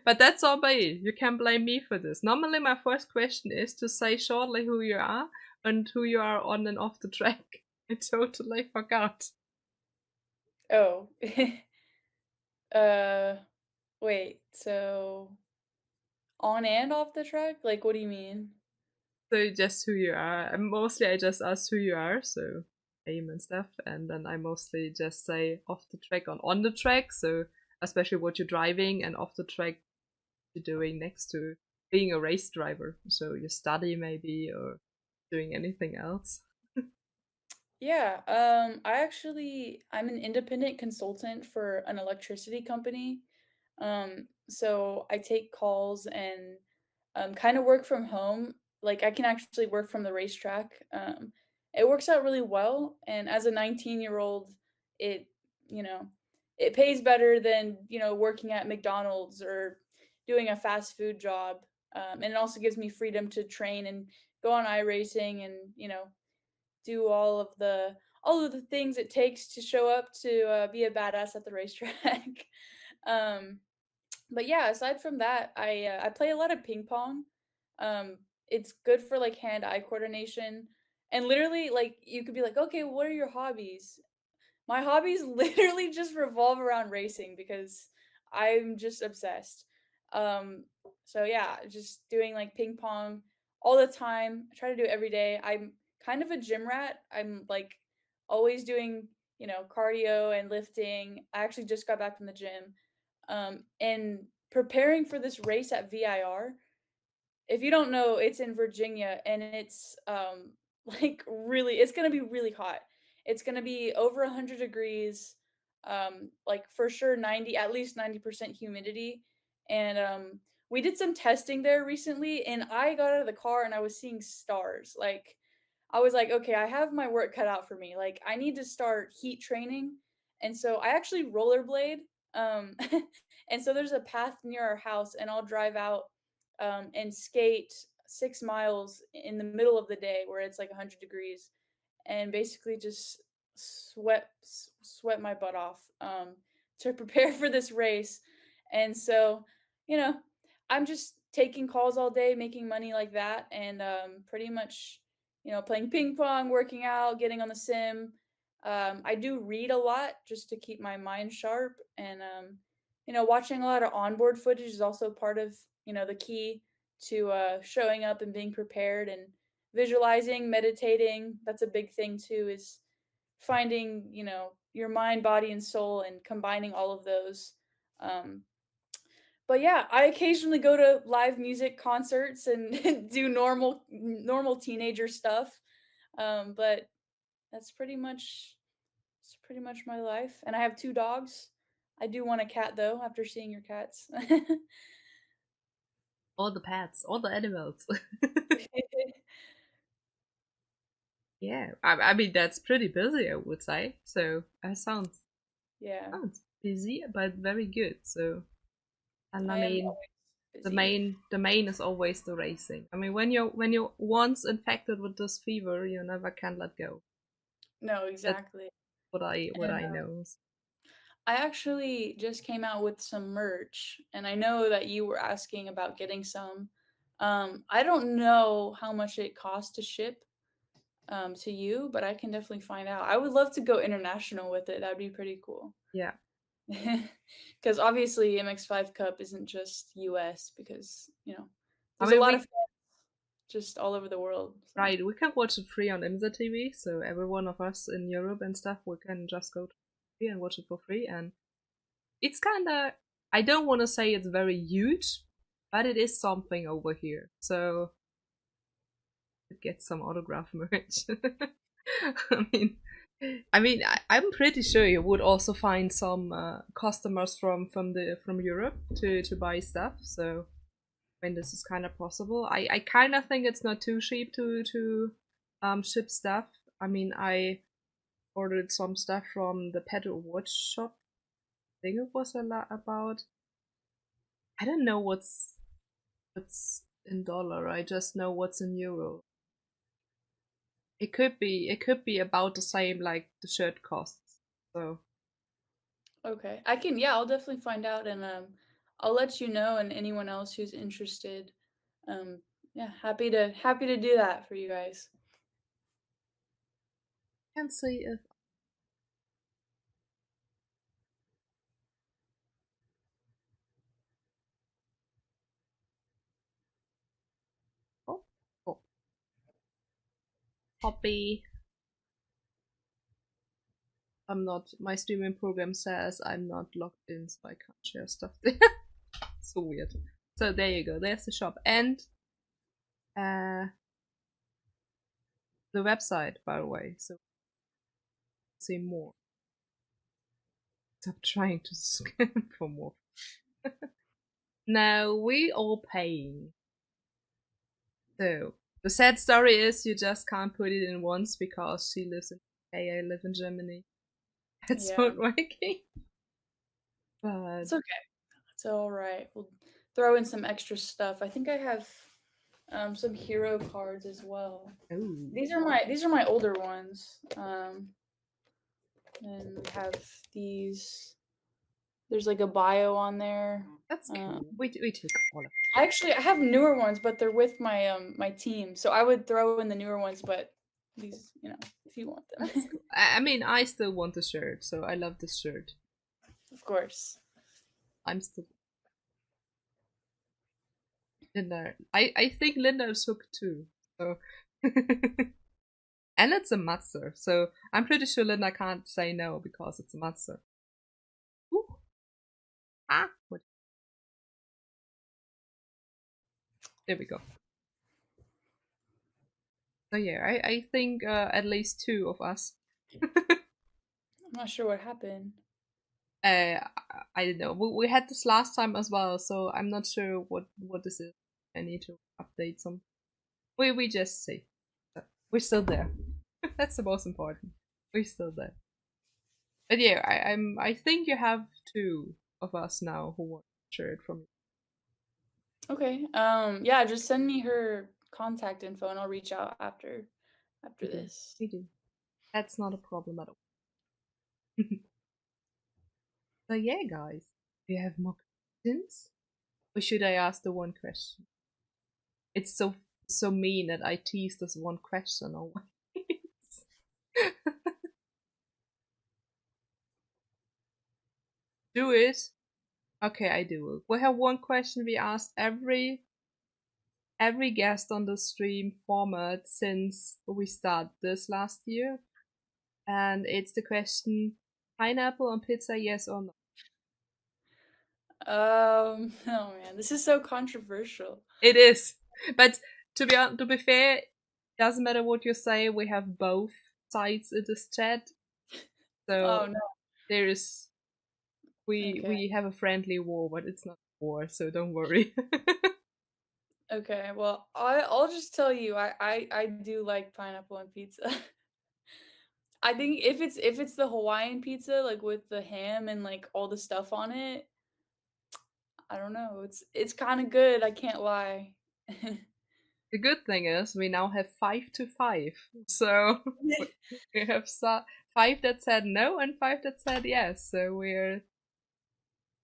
But that's all me. You can't blame me for this. Normally, my first question is to say shortly who you are and who you are on and off the track. I totally forgot. Oh. uh, wait. So on and off the track? Like, what do you mean? So just who you are. And mostly I just ask who you are, so name and stuff, and then I mostly just say off the track on the track, so especially what you're driving, and off the track you're doing next to being a race driver. So you study maybe or doing anything else. Yeah, I'm an independent consultant for an electricity company. So I take calls and kind of work from home. Like I can actually work from the racetrack. It works out really well, and as a 19-year-old, it you know it pays better than working at McDonald's or doing a fast food job. And it also gives me freedom to train and go on iRacing and do all of the things it takes to show up to be a badass at the racetrack. um, but yeah, aside from that, I play a lot of ping pong. It's good for like hand-eye coordination, and literally, like you could be like, okay, what are your hobbies? My hobbies literally just revolve around racing because I'm just obsessed. Um, so yeah, just doing like ping pong all the time. I try to do it every day. I'm kind of a gym rat. I'm like always doing, cardio and lifting. I actually just got back from the gym. And preparing for this race at VIR, if you don't know, it's in Virginia and it's like really it's going to be really hot. It's going to be over 100 degrees, like for sure 90 at least 90% humidity. And we did some testing there recently and I got out of the car and I was seeing stars. Like I was like, okay, I have my work cut out for me. Like I need to start heat training. And so I actually rollerblade. Um and so there's a path near our house and I'll drive out and skate 6 miles in the middle of the day where it's like 100 degrees and basically just sweat my butt off to prepare for this race. And so, you know, I'm just taking calls all day, making money like that, and pretty much, playing ping pong, working out, getting on the sim. I do read a lot just to keep my mind sharp, and watching a lot of onboard footage is also part of the key to showing up and being prepared, and visualizing, meditating. That's a big thing too. Is finding your mind, body, and soul, and combining all of those. Um, but yeah, I occasionally go to live music concerts and do normal teenager stuff. But that's pretty much my life. And I have 2 dogs. I do want a cat though, after seeing your cats. All the pets, all the animals. Yeah, I mean that's pretty busy, I would say. So it Yeah, sounds busy, but very good. So, and I I am mean, always the busy. main is always the racing. I mean, when you're once infected with this fever, you never can let go. No, That's exactly. what I And know. I actually just came out with some merch, and I know that you were asking about getting some. I don't know how much it costs to ship to you, but I can definitely find out. I would love to go international with it. That'd be pretty cool. Yeah, Because obviously MX-5 Cup isn't just US, because I there's a mean lot of we fans just all over the world. So right we can watch it free on IMSA TV. So every one of us in Europe and stuff, we can just go to TV and watch it for free. And it's kind of, I don't want to say it's very huge, but it is something over here. So get some autograph merch. I mean, I'm pretty sure you would also find some customers from Europe to buy stuff. So I mean, this is kind of possible. I kind of think it's not too cheap to ship stuff. I mean, I ordered some stuff from the pedal watch shop. I think it was a lot about. I don't know what's in dollar. I just know what's in euro. It could be about the same like the shirt costs. So okay, yeah, I'll definitely find out, and I'll let you know, and anyone else who's interested. Um, yeah, happy to do that for you guys. I can see if oh, oh hobby. I'm not. My streaming program says I'm not logged in, so I can't share stuff there. So weird. So there you go. There's the shop and uh the website, by the way. So see more. Stop trying to scam for more. Now we all paying. So the sad story is you just can't put it in once because she lives in UK, I live in Germany. It's Yeah, not working. But it's okay. It's all right. We'll throw in some extra stuff. I think I have some hero cards as well. oh, These are my older ones. And we have these. There's like a bio on there. that's Um, cool. We took all of Actually, I have newer ones, but they're with my team, so I would throw in the newer ones. But these, if you want it. them, That's cool. I mean, I still want the shirt, so I love this shirt. of course. I'm still Linda. I think Linda is hooked too. So and it's a Mazda, so I'm pretty sure Linda can't say no because it's a Mazda. Ooh, what? There we go. So yeah, I think at least two of us. I'm not sure what happened. uh, I don't know. We had this last time as well, so I'm not sure what this is. I need to update some. We just see. So, we're still there. That's the most important. We're still there. But yeah, I think you have two of us now who want a shirt from you. Okay. Yeah, just send me her contact info, and I'll reach out after We do. this. We do. That's not a problem at all. So yeah, guys, do you have more questions? Or should I ask the one question? It's so mean that I tease this one question always. Do it. Okay, I do it. We have one question we asked every guest on the stream format since we started this last year, and it's the question: pineapple on pizza, yes or no? Oh man, this is so controversial. It is, but to be fair, doesn't matter what you say. We have both sides in this chat, Oh so no. there is Okay. we have a friendly war, but it's not a war, so don't worry. Okay. Well, I'll just tell you, I do like pineapple on pizza. I think if it's the Hawaiian pizza, like with the ham and like all the stuff on it, I don't know. It's kind of good. I can't lie. The good thing is we now have 5-5, so we have five that said no and five that said yes. So we're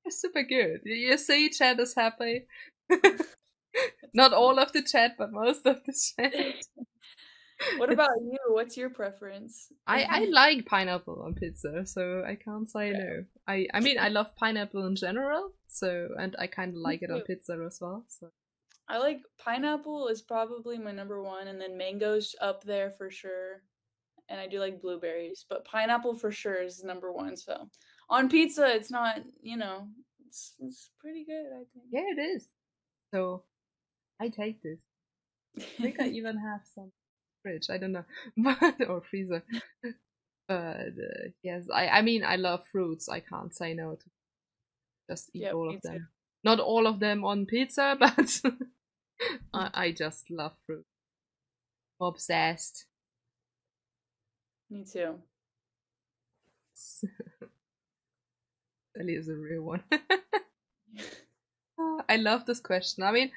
super good. You see, chat is happy. Not all of the chat, but most of the chat. What It's, about you? What's your preference? I like pineapple on pizza, so I can't say Okay, no. I mean I love pineapple in general, so and I kind of me like it on too. pizza as well. So I like pineapple is probably my number one, and then mango's up there for sure. And I do like blueberries, but pineapple for sure is number one. So on pizza, it's not, it's pretty good, I yeah, it is. So I take this. I think I think. even have some fridge. I don't know, but or freezer. But yes, I mean I love fruits. I can't say no to just eat Yep, all me of too. them. Not all of them on pizza, but I just love fruit. Obsessed. Me too. Ellie is a real one. I love this question. I mean,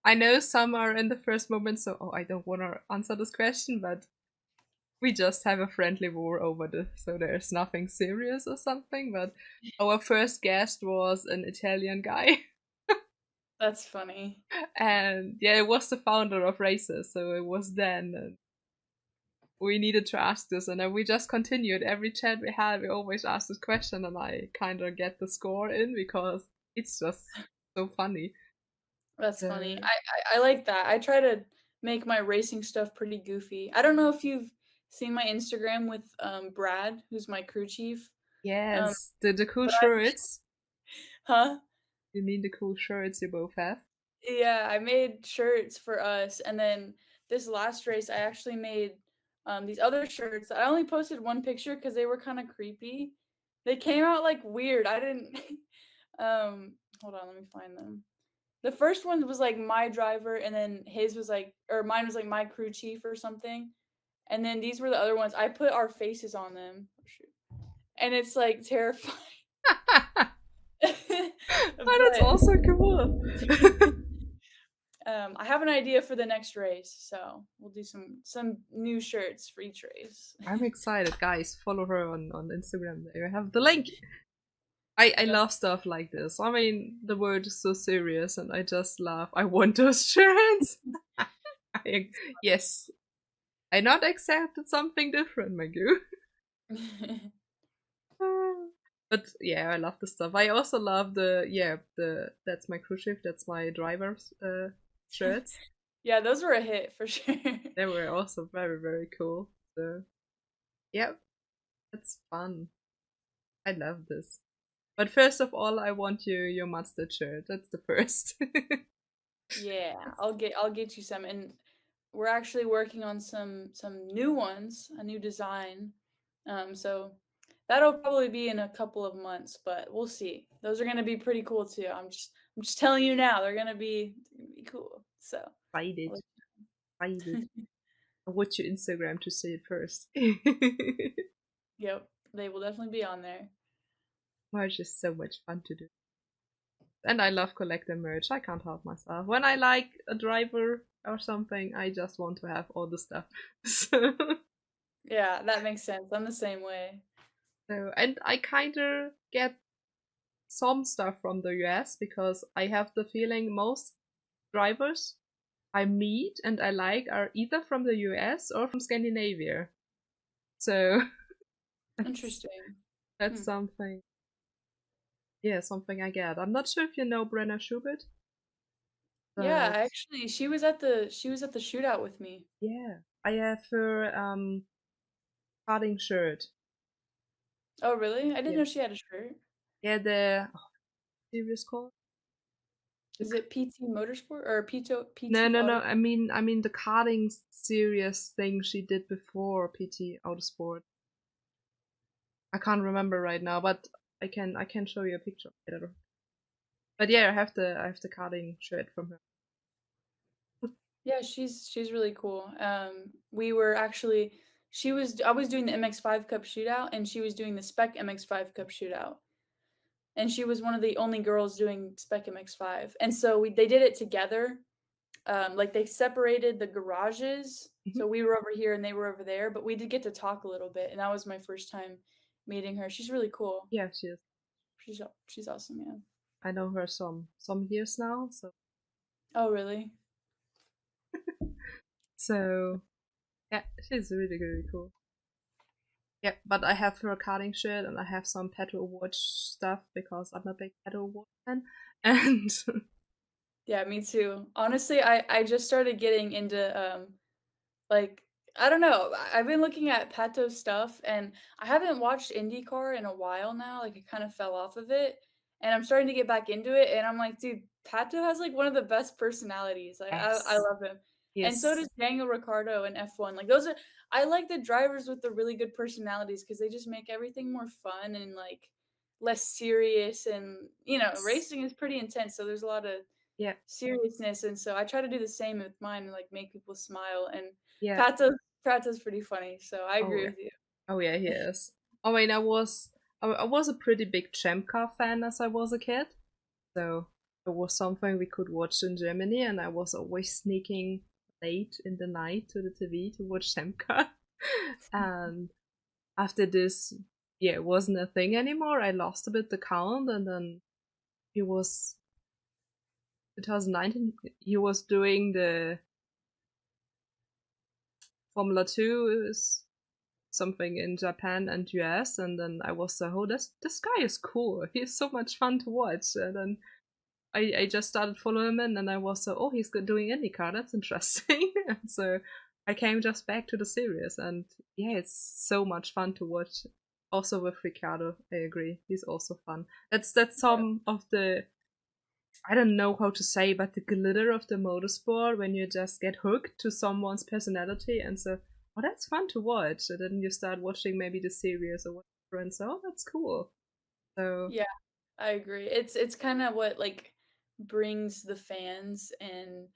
I know some are in the first moment, so I don't want to answer this question, but we just have a friendly war over this, so there's nothing serious or something. But our first guest was an Italian guy, That's funny. and yeah, it was the founder of Races, so it was then. And we needed to ask this, and then we just continued. Every chat we had, we always asked this question, and I kind of get the score in because it's just so funny. That's funny. Uh, I like that. I try to make my racing stuff pretty goofy. I don't know if you've seen my Instagram with Brad, who's my crew chief. Um, yes, the cool but I, shirts. huh? You mean the cool shirts you both have? Yeah, I made shirts for us, and then this last race, I actually made these other shirts. I only posted one picture because they were kind of creepy. They came out like weird. I didn't. Hold on, let me find them. The first one was like my driver, and then his was like, or mine was like my crew chief or something. And then these were the other ones. I put our faces on them. Oh, shoot. And it's like terrifying. Oh, that's But also cool. I have an idea for the next race, so we'll do some new shirts for each race. I'm excited, guys. Follow her on Instagram. There you have the link. I Def- love stuff like this. I mean, the world is so serious, and I just laugh. I want those shirts. Yes, I not accepted something different, Magoo. But yeah, I love the stuff. I also love the that's my crew shift, that's my driver's shirts. yeah, those were a hit for sure. They were also very cool. So yeah, that's fun. I love this. But first of all, I want your Mazda shirt. That's the first. Yeah, I'll get you some, and we're actually working on some new ones, a new design. So that'll probably be in a couple of months, but we'll see. Those are gonna be pretty cool too. I'm just telling you now, they're gonna be cool. So I'll Excited. let Excited. I want your Instagram to see it first. yep, they will definitely be on there. Merch is so much fun to do. And I love collecting merch. I can't help myself. When I like a driver or something, I just want to have all the stuff. So, Yeah, that makes sense. I'm the same way. and I kind of get some stuff from the US because I have the feeling most drivers I meet and I like are either from the US or from Scandinavia. So that's Interesting. that's Hmm. something, yeah, something I get. I'm not sure if you know Brenna Schubert, Yeah, but actually, she was at the shootout with me. yeah, I have her karting shirt. Oh, really? I didn't Yeah, know she had a shirt. yeah, the series called. The Is it PT Motorsport or No, PT no, no. Auto? I mean the karting series thing she did before PT Autosport. I can't remember right now, but I can show you a picture later. But yeah, I have the karting shirt from her. Yeah, she's really cool. We were actually I was doing the MX-5 Cup shootout, and she was doing the Spec MX-5 Cup shootout. And she was one of the only girls doing Spec MX-5. And so they did it together. Like they separated the garages. Mhm. So we were over here and they were over there, but we did get to talk a little bit, and that was my first time meeting her. She's really cool. Yeah, she is. She's awesome, yeah. I know her some years now, Oh, really? so yeah, she's really really cool. Yeah, but I have her karting shirt and I have some pedal watch stuff because I'm a big pedal watch fan. And Yeah, me too. Honestly, I just started getting into like I don't know. I've been looking at Pato stuff, and I haven't watched IndyCar in a while now. Like, I kind of fell off of it, and I'm starting to get back into it. And I'm like, dude, Pato has like one of the best personalities. I yes, love him, and so yes, does Daniel Ricciardo in F1. Like, those are I like the drivers with the really good personalities because they just make everything more fun and like less serious. And racing is pretty intense, so there's a lot of yeah, seriousness, and so I try to do the same with mine and, like, make people smile, and yeah. Pato's Pato's pretty funny, so I Oh agree yeah, with you. oh yeah, he is. I mean, I was a pretty big Champ Car fan as I was a kid, so it was something we could watch in Germany, and I was always sneaking late in the night to the TV to watch Champ Car. And after this, yeah, it wasn't a thing anymore. I lost a bit the count, and then he was 2019. He was doing the Formula Two is something in Japan and US, and then I was so, oh, this guy is cool. He's so much fun to watch. And then I just started following him, and I was so, oh, he's doing IndyCar. That's interesting. And so I came just back to the series, and yeah, it's so much fun to watch. Also with Ricardo, I agree. He's also fun. That's Yeah. some of the, I don't know how to say, but the glitter of the motorsport when you just get hooked to someone's personality and so, oh, that's fun to watch. And then you start watching maybe the series or whatever, and so, oh, that's cool. So, Yeah, I agree. It's kinda what, like, brings the fans, and,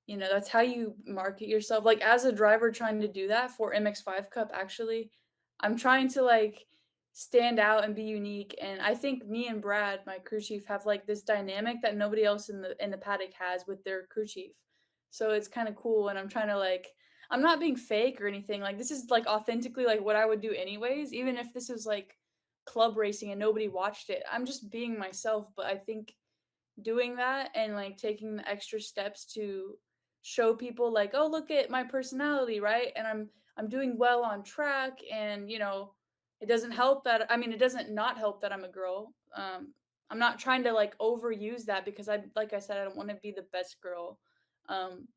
that's how you market yourself. Like, as a driver trying to do that for MX-5 Cup, actually, I'm trying to, like, stand out and be unique, and I think me and Brad, my crew chief, have, like, this dynamic that nobody else in the paddock has with their crew chief. So it's kinda cool, and I'm trying to, like I'm not being fake or anything, like, this is, like, authentically, like, what I would do anyways, even if this was, like, club racing and nobody watched it. I'm just being myself, but I think doing that and like taking the extra steps to show people like, "Oh, look at my personality, right?" And I'm doing well on track, and it doesn't help that it doesn't not help that I'm a girl. I'm not trying to like overuse that because like I said, I don't want to be the best girl. Um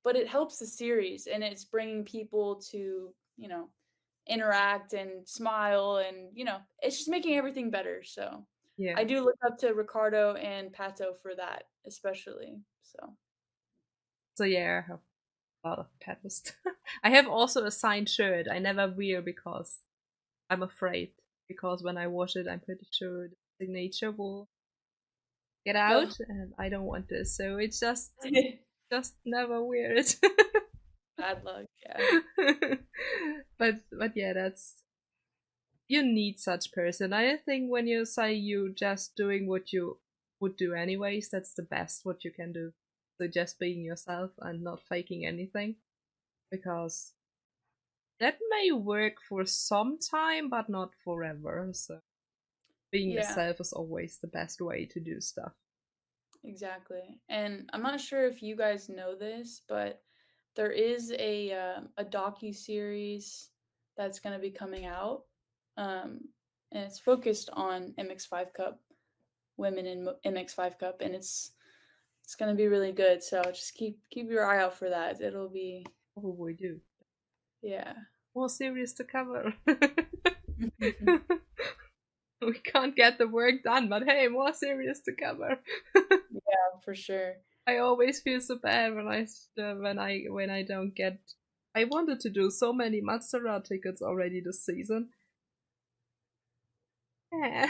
but it helps the series, and it's bringing people to, interact and smile, and it's just making everything better. So yeah. I do look up to Ricardo and Pato for that, especially. So So, yeah, I have a lot of pedals. I have also a signed shirt. I never wear because I'm afraid. Because when I wash it, I'm pretty sure the signature will get oh. out, and I don't want this. So it's just never wear it. Bad luck, yeah. But yeah, that's, you need such person. I think when you say you just doing what you would do anyways, that's the best what you can do. So just being yourself and not faking anything, because that may work for some time, but not forever. So being Yeah, yourself is always the best way to do stuff. exactly. And I'm not sure if you guys know this, but there is a docu-series that's gonna be coming out, and it's focused on MX-5 Cup, women in MX-5 Cup, and it's gonna be really good. So just keep your eye out for that. It'll be What will we do? yeah. More series to cover. We can't get the work done, but hey, more series to cover. Yeah, for sure. I always feel so bad when I don't get. I wanted to do so many Mazda tickets already this season. Yeah.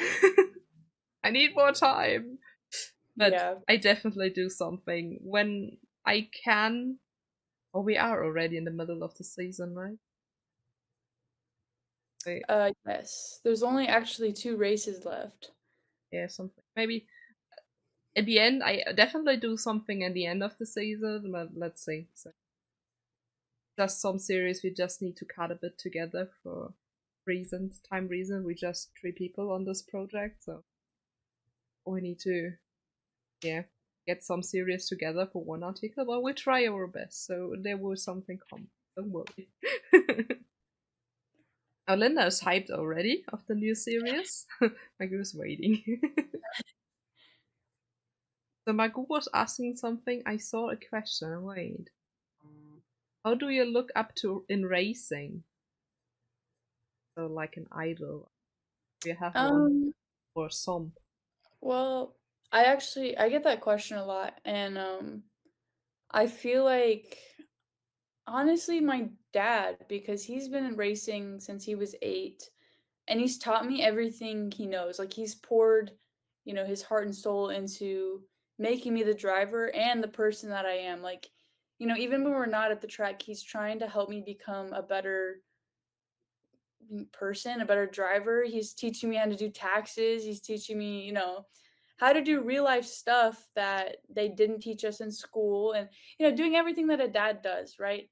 I need more time, but Yeah. I definitely do something when I can. Or we are already in the middle of the season, right? Wait, Yes. There's only actually 2 races left. yeah, something. Maybe at the end, I definitely do something at the end of the season, but let's see. So just some series we just need to cut a bit together for reasons, time reason. We just 3 people on this project, so we need to, yeah, get some series together for one article. But we try our best, so there will something come. Don't worry. Oh, Linda is hyped already of the new series. Like he was waiting. So Margot was asking something. I saw a question. Wait. How do you look up to in racing? So like an idol. Do you have one Um, or some? well, I get that question a lot, and I feel like honestly my dad, because he's been in racing since he was 8, and he's taught me everything he knows. Like he's poured, his heart and soul into making me the driver and the person that I am. Like, even when we're not at the track, he's trying to help me become a better person, a better driver. He's teaching me how to do taxes. He's teaching me, how to do real life stuff that they didn't teach us in school and, doing everything that a dad does, right?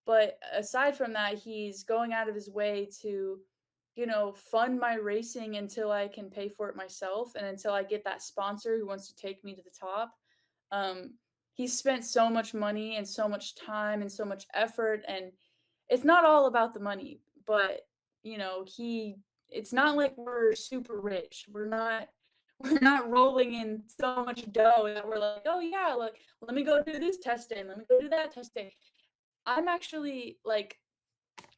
But aside from that, he's going out of his way to, fund my racing until I can pay for it myself and until I get that sponsor who wants to take me to the top. Um, he's spent so much money and so much time and so much effort, and it's not all about the money, but he it's not like we're super rich. We're not rolling in so much dough that we're like, oh yeah, like let me go do this testing, let me go do that testing. I'm actually like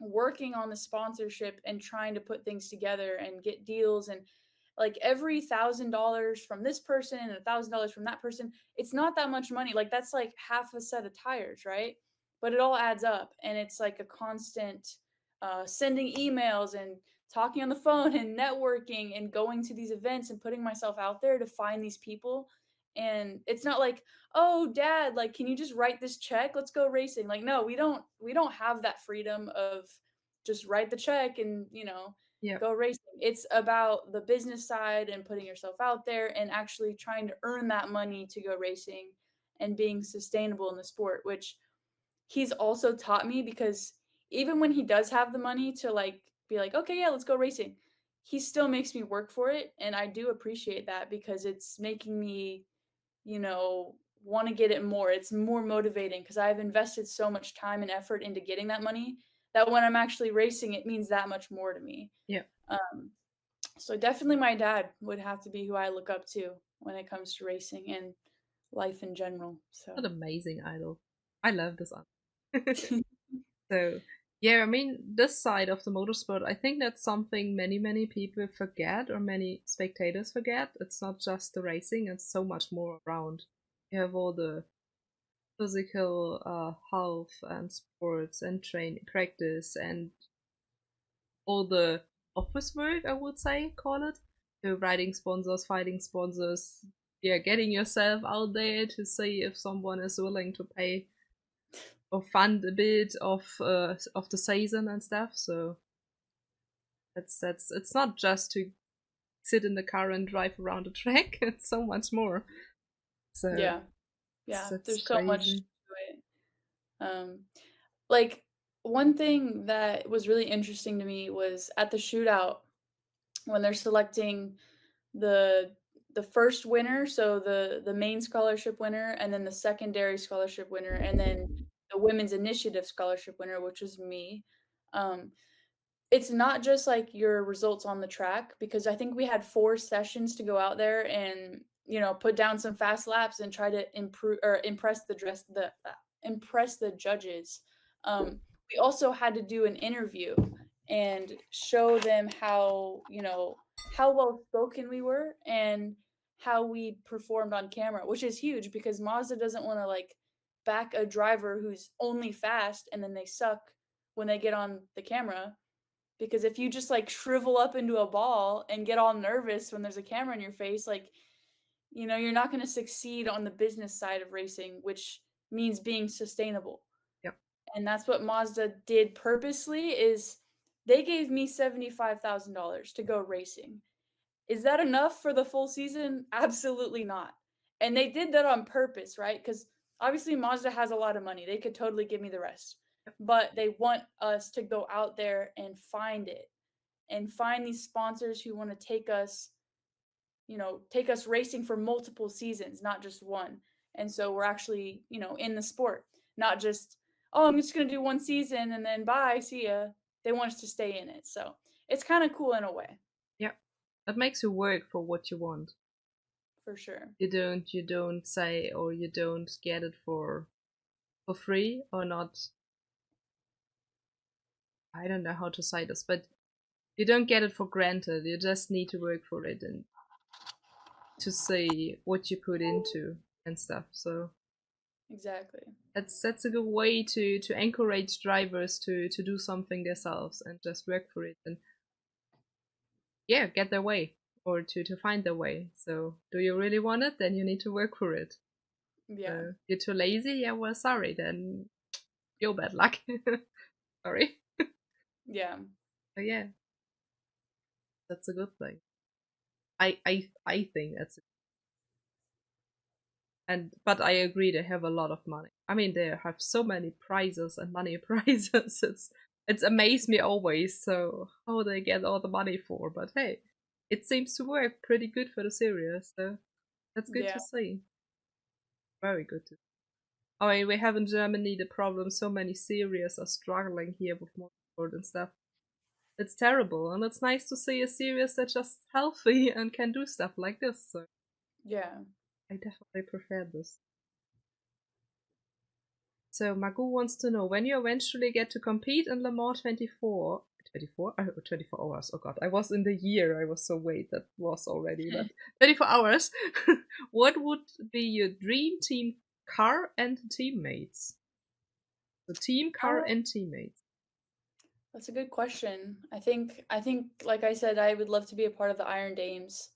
working on the sponsorship and trying to put things together and get deals, and like every $1,000 from this person and $1,000 from that person, it's not that much money. Like that's like half a set of tires, right? But it all adds up, and it's like a constant sending emails and talking on the phone and networking and going to these events and putting myself out there to find these people. And it's not like, oh dad, like can you just write this check, let's go racing. Like no, we don't have that freedom of just write the check and Yeah. go racing. It's about the business side and putting yourself out there and actually trying to earn that money to go racing and being sustainable in the sport, which he's also taught me, because even when he does have the money to like be like, okay, yeah, let's go racing, he still makes me work for it. And I do appreciate that because it's making me, want to get it more. It's more motivating because I've invested so much time and effort into getting that money that when I'm actually racing, it means that much more to me. Yeah. Um, so definitely my dad would have to be who I look up to when it comes to racing and life in general. What So an amazing idol. I love this idol. So yeah, I mean this side of the motorsport, I think that's something many people forget or many spectators forget. It's not just the racing; it's so much more around. You have all the physical health and sports and train practice and all the office work, I would say, call it. So writing sponsors, finding sponsors, yeah, getting yourself out there to see if someone is willing to pay or fund a bit of the season and stuff. So that's it's not just to sit in the car and drive around the track. It's so much more. So yeah, yeah, that's there's so much to crazy. it. Um, like one thing that was really interesting to me was at the shootout when they're selecting the the first winner, so the main scholarship winner, and then the secondary scholarship winner, and then the women's initiative scholarship winner, which was me. Um, it's not just, like, your results on the track because I think we had 4 sessions to go out there and, put down some fast laps and try to improve or impress the judges. We also had to do an interview and show them how well spoken we were and how we performed on camera, which is huge because Mazda doesn't wanna, like, back a driver who's only fast and then they suck when they get on the camera because if you just like shrivel up into a ball and get all nervous when there's a camera in your face, like, you're not going to succeed on the business side of racing, which means being sustainable. Yep. And that's what Mazda did purposely is they gave me $75,000 to go racing. Is that enough for the full season? Absolutely not. And they did that on purpose, right? Cuz obviously Mazda has a lot of money. They could totally give me the rest. But they want us to go out there and find it and find these sponsors who want to take us racing for multiple seasons, not just one. And so we're actually, in the sport, not just, oh, I'm just going to do one season and then bye, see ya. They want us to stay in it. So it's kind of cool in a way, Yep. That makes you work for what you want. for sure. You don't say, or you don't get it for free or not. I don't know how to say this, but you don't get it for granted. You just need to work for it and to see what you put into and stuff. So Exactly. that's a good way to encourage drivers to do something themselves and just work for it and yeah, get their way or to find their way. So do you really want it? Then you need to work for it. Yeah. You're too lazy? Yeah, well, sorry, then you're bad luck. Sorry. Yeah. But yeah, that's a good thing. I think that's and but I agree they have a lot of money. I mean they have so many prizes and money prizes. It's amazed me always. So how they get all the money for? But hey, it seems to work pretty good for the series. So that's good Yeah. to see. Very good to see. I mean, we have in Germany the problem so many series are struggling here with motorsport and stuff. It's terrible, and it's nice to see a series that's just healthy and can do stuff like this. So Yeah. I definitely prefer this. So Magoo wants to know when you eventually get to compete in Le Mans 24. 24? Oh, 24 hours. Oh god, I was in the year. I was so wait, that was already, but 24 hours. What would be your dream team car and teammates? The team car Oh, and teammates. that's a good question. I think like I said, I would love to be a part of the Iron Dames.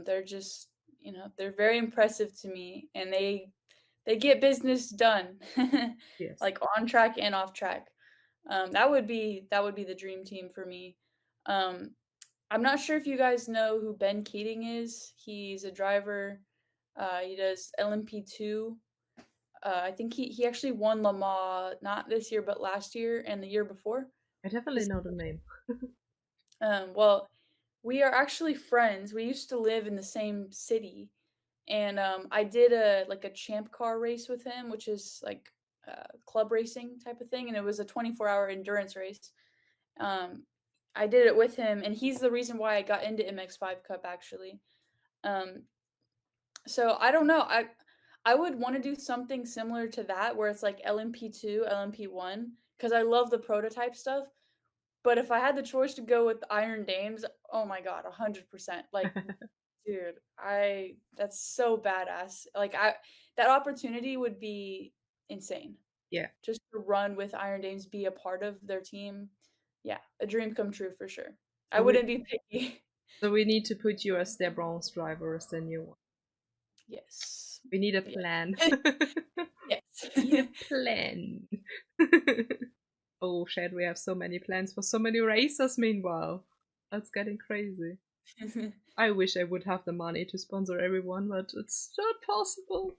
They're just, they're very impressive to me and they get business done. Yes. Like on track and off track. That would be the dream team for me. Um, I'm not sure if you guys know who Ben Keating is. He's a driver. He does LMP2. I think he actually won Le Mans not this year but last year and the year before. I definitely His know the name. well, we are actually friends. We used to live in the same city, and I did a champ car race with him, which is like club racing type of thing, and it was a 24-hour endurance race. Um, I did it with him, and he's the reason why I got into MX-5 Cup actually. Um, so I don't know. I would want to do something similar to that, where it's like LMP2, LMP1, because I love the prototype stuff. But if I had the choice to go with Iron Dames, oh my god, 100%. Like, dude, I that's so badass. Like that opportunity would be insane. Yeah. Just to run with Iron Dames, be a part of their team. Yeah, a dream come true for sure. I So we wouldn't be picky. so we need to put you as their bronze driver as the new one. Yes. We need a plan. Yeah. Yes. Need a plan. Oh shit, we have so many plans for so many races meanwhile. That's getting crazy. I wish I would have the money to sponsor everyone, but it's not possible.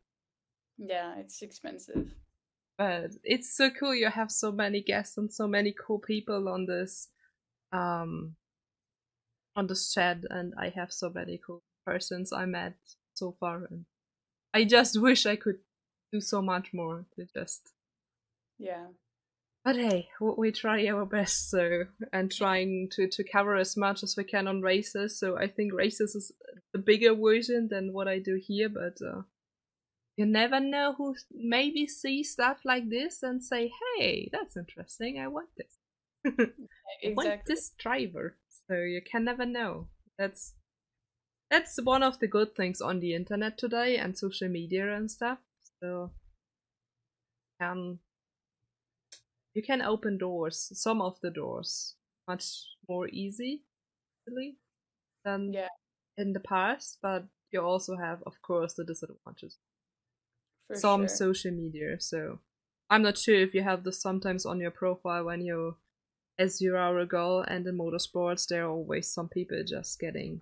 Yeah, it's expensive. But it's so cool you have so many guests and so many cool people on this um on this chat, and I have so many cool persons I met so far, and I just wish I could do so much more to just. Yeah. But hey, we try our best, so, and trying to cover as much as we can on races. So I think races is the bigger version than what I do here, but you never know who maybe sees stuff like this and say, "Hey, that's interesting. I want this. I want Exactly. this driver." So you can never know. That's that's one of the good things on the internet today and social media and stuff. So um, you can open doors, some of the doors, much more easily than Yeah, in the past, but you also have, of course, the disadvantages. for Some sure. social media, so I'm not sure if you have this sometimes on your profile when you, as you are a girl and in motorsports, there are always some people just getting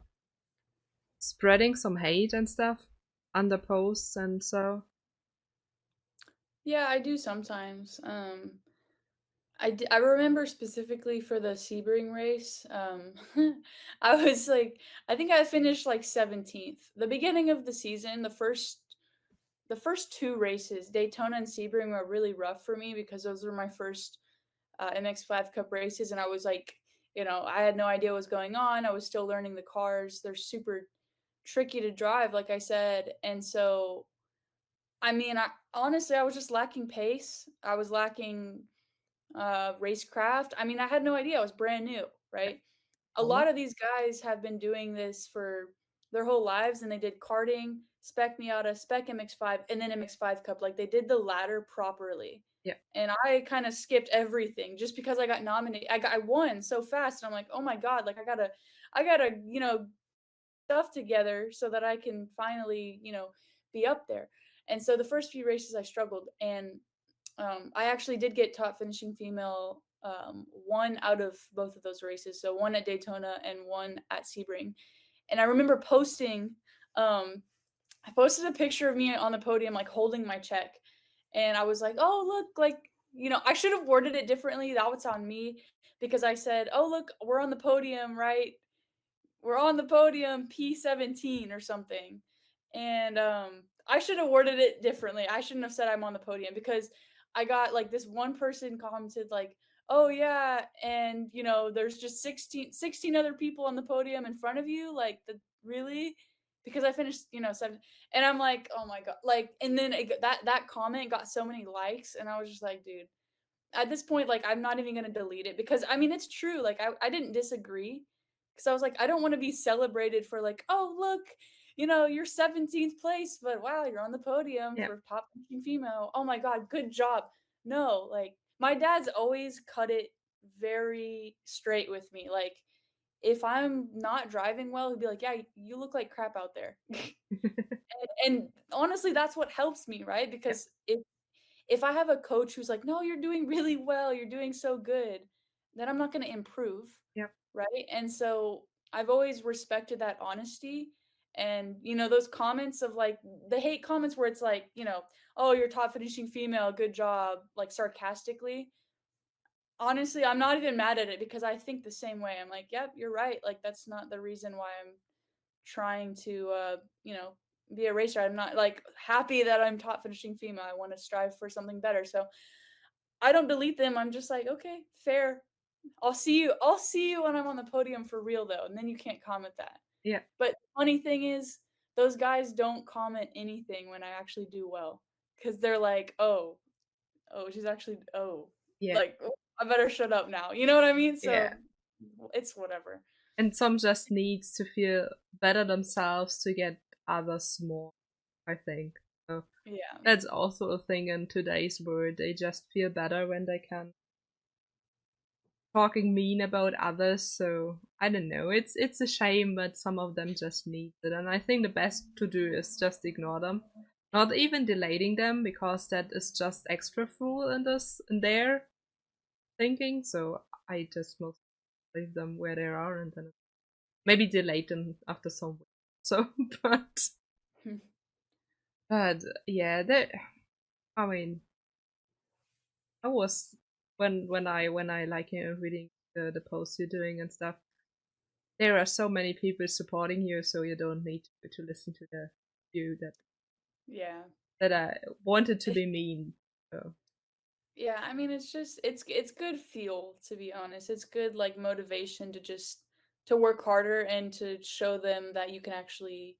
spreading some hate and stuff under posts and so. Yeah, I do sometimes. I remember specifically for the Sebring race. I was like, I think I finished like 17th. The beginning of the season, the first two races, Daytona and Sebring, were really rough for me because those were my first MX-5 Cup races, and I was like, I had no idea what was going on. I was still learning the cars. They're super tricky to drive, like I said, and so I mean, I was just lacking pace. I was lacking racecraft. I mean, I had no idea. I was brand new, Yeah. right? A Oh, lot of these guys have been doing this for their whole lives, and they did karting, Spec Miata, Spec MX-5, and then MX-5 Cup. Like they did the ladder properly. yeah. And I kind of skipped everything just because I got nominated. I won so fast, and I'm like, oh my god! Like I gotta stuff together so that I can finally be up there. And so the first few races I struggled, and I actually did get top finishing female one out of both of those races. So one at Daytona and one at Sebring. And I remember um, I posted a picture of me on the podium, like holding my check. And I was like, oh, look, like, I should have worded it differently. That was on me because I said, oh, look, we're on the podium, right? We're on the podium P17 or something. And I should have worded it differently. I shouldn't have said I'm on the podium because I got like this one person commented like, "Oh yeah, and there's just 16 other people on the podium in front of you." Like, really? Because I finished, 7, and I'm like, "Oh my god." Like, and then that comment got so many likes, and I was just like, "Dude, at this point, like, I'm not even gonna delete it," because I mean, it's true. Like, I didn't disagree because I was like, I don't want to be celebrated for like, oh look, you're 17th place, but wow, you're on the podium Yeah. for top ranking female. Oh my god, good job. No, like my dad's always cut it very straight with me. Like if I'm not driving well, he'd be like, yeah, you look like crap out there. And honestly, that's what helps me, right? Yeah. Because if I have a coach who's like, "No, you're doing really well. You're doing so good," then I'm not going to improve, Yeah. right? And so I've always respected that honesty. And those comments of like the hate comments where it's like, "Oh, you're top finishing female, good job," like sarcastically. Honestly, I'm not even mad at it because I think the same way. I'm like, "Yep, you're right." Like that's not the reason why I'm trying to be a racer. I'm not like happy that I'm top finishing female. I want to strive for something better. So I don't delete them. I'm just like, okay, fair. I'll see you when I'm on the podium for real though, and then you can't comment that. Yeah. But the funny thing is, those guys don't comment anything when I actually do well, because they're like, oh, she's actually, Yeah. like, oh, I better shut up now. You know what I mean? Yeah. So it's whatever. And some just needs to feel better themselves to get others more, I think. So Yeah, that's also a thing in today's world. They just feel better when they can talking mean about others. So I don't know. It's a shame, but some of them just need it, and I think the best to do is just ignore them, not even deleting them, because that is just extra fool in their thinking. So I just mostly leave them where they are, and then maybe delete them after some weeks. So, but yeah, that, I mean, I was when I like reading the posts you're doing and stuff. there are so many people supporting you, so you don't need to listen to the few Yeah. that I wanted to be mean. So Yeah, I mean it's just it's good feel, to be honest. It's good like motivation to just to work harder and to show them that you can actually,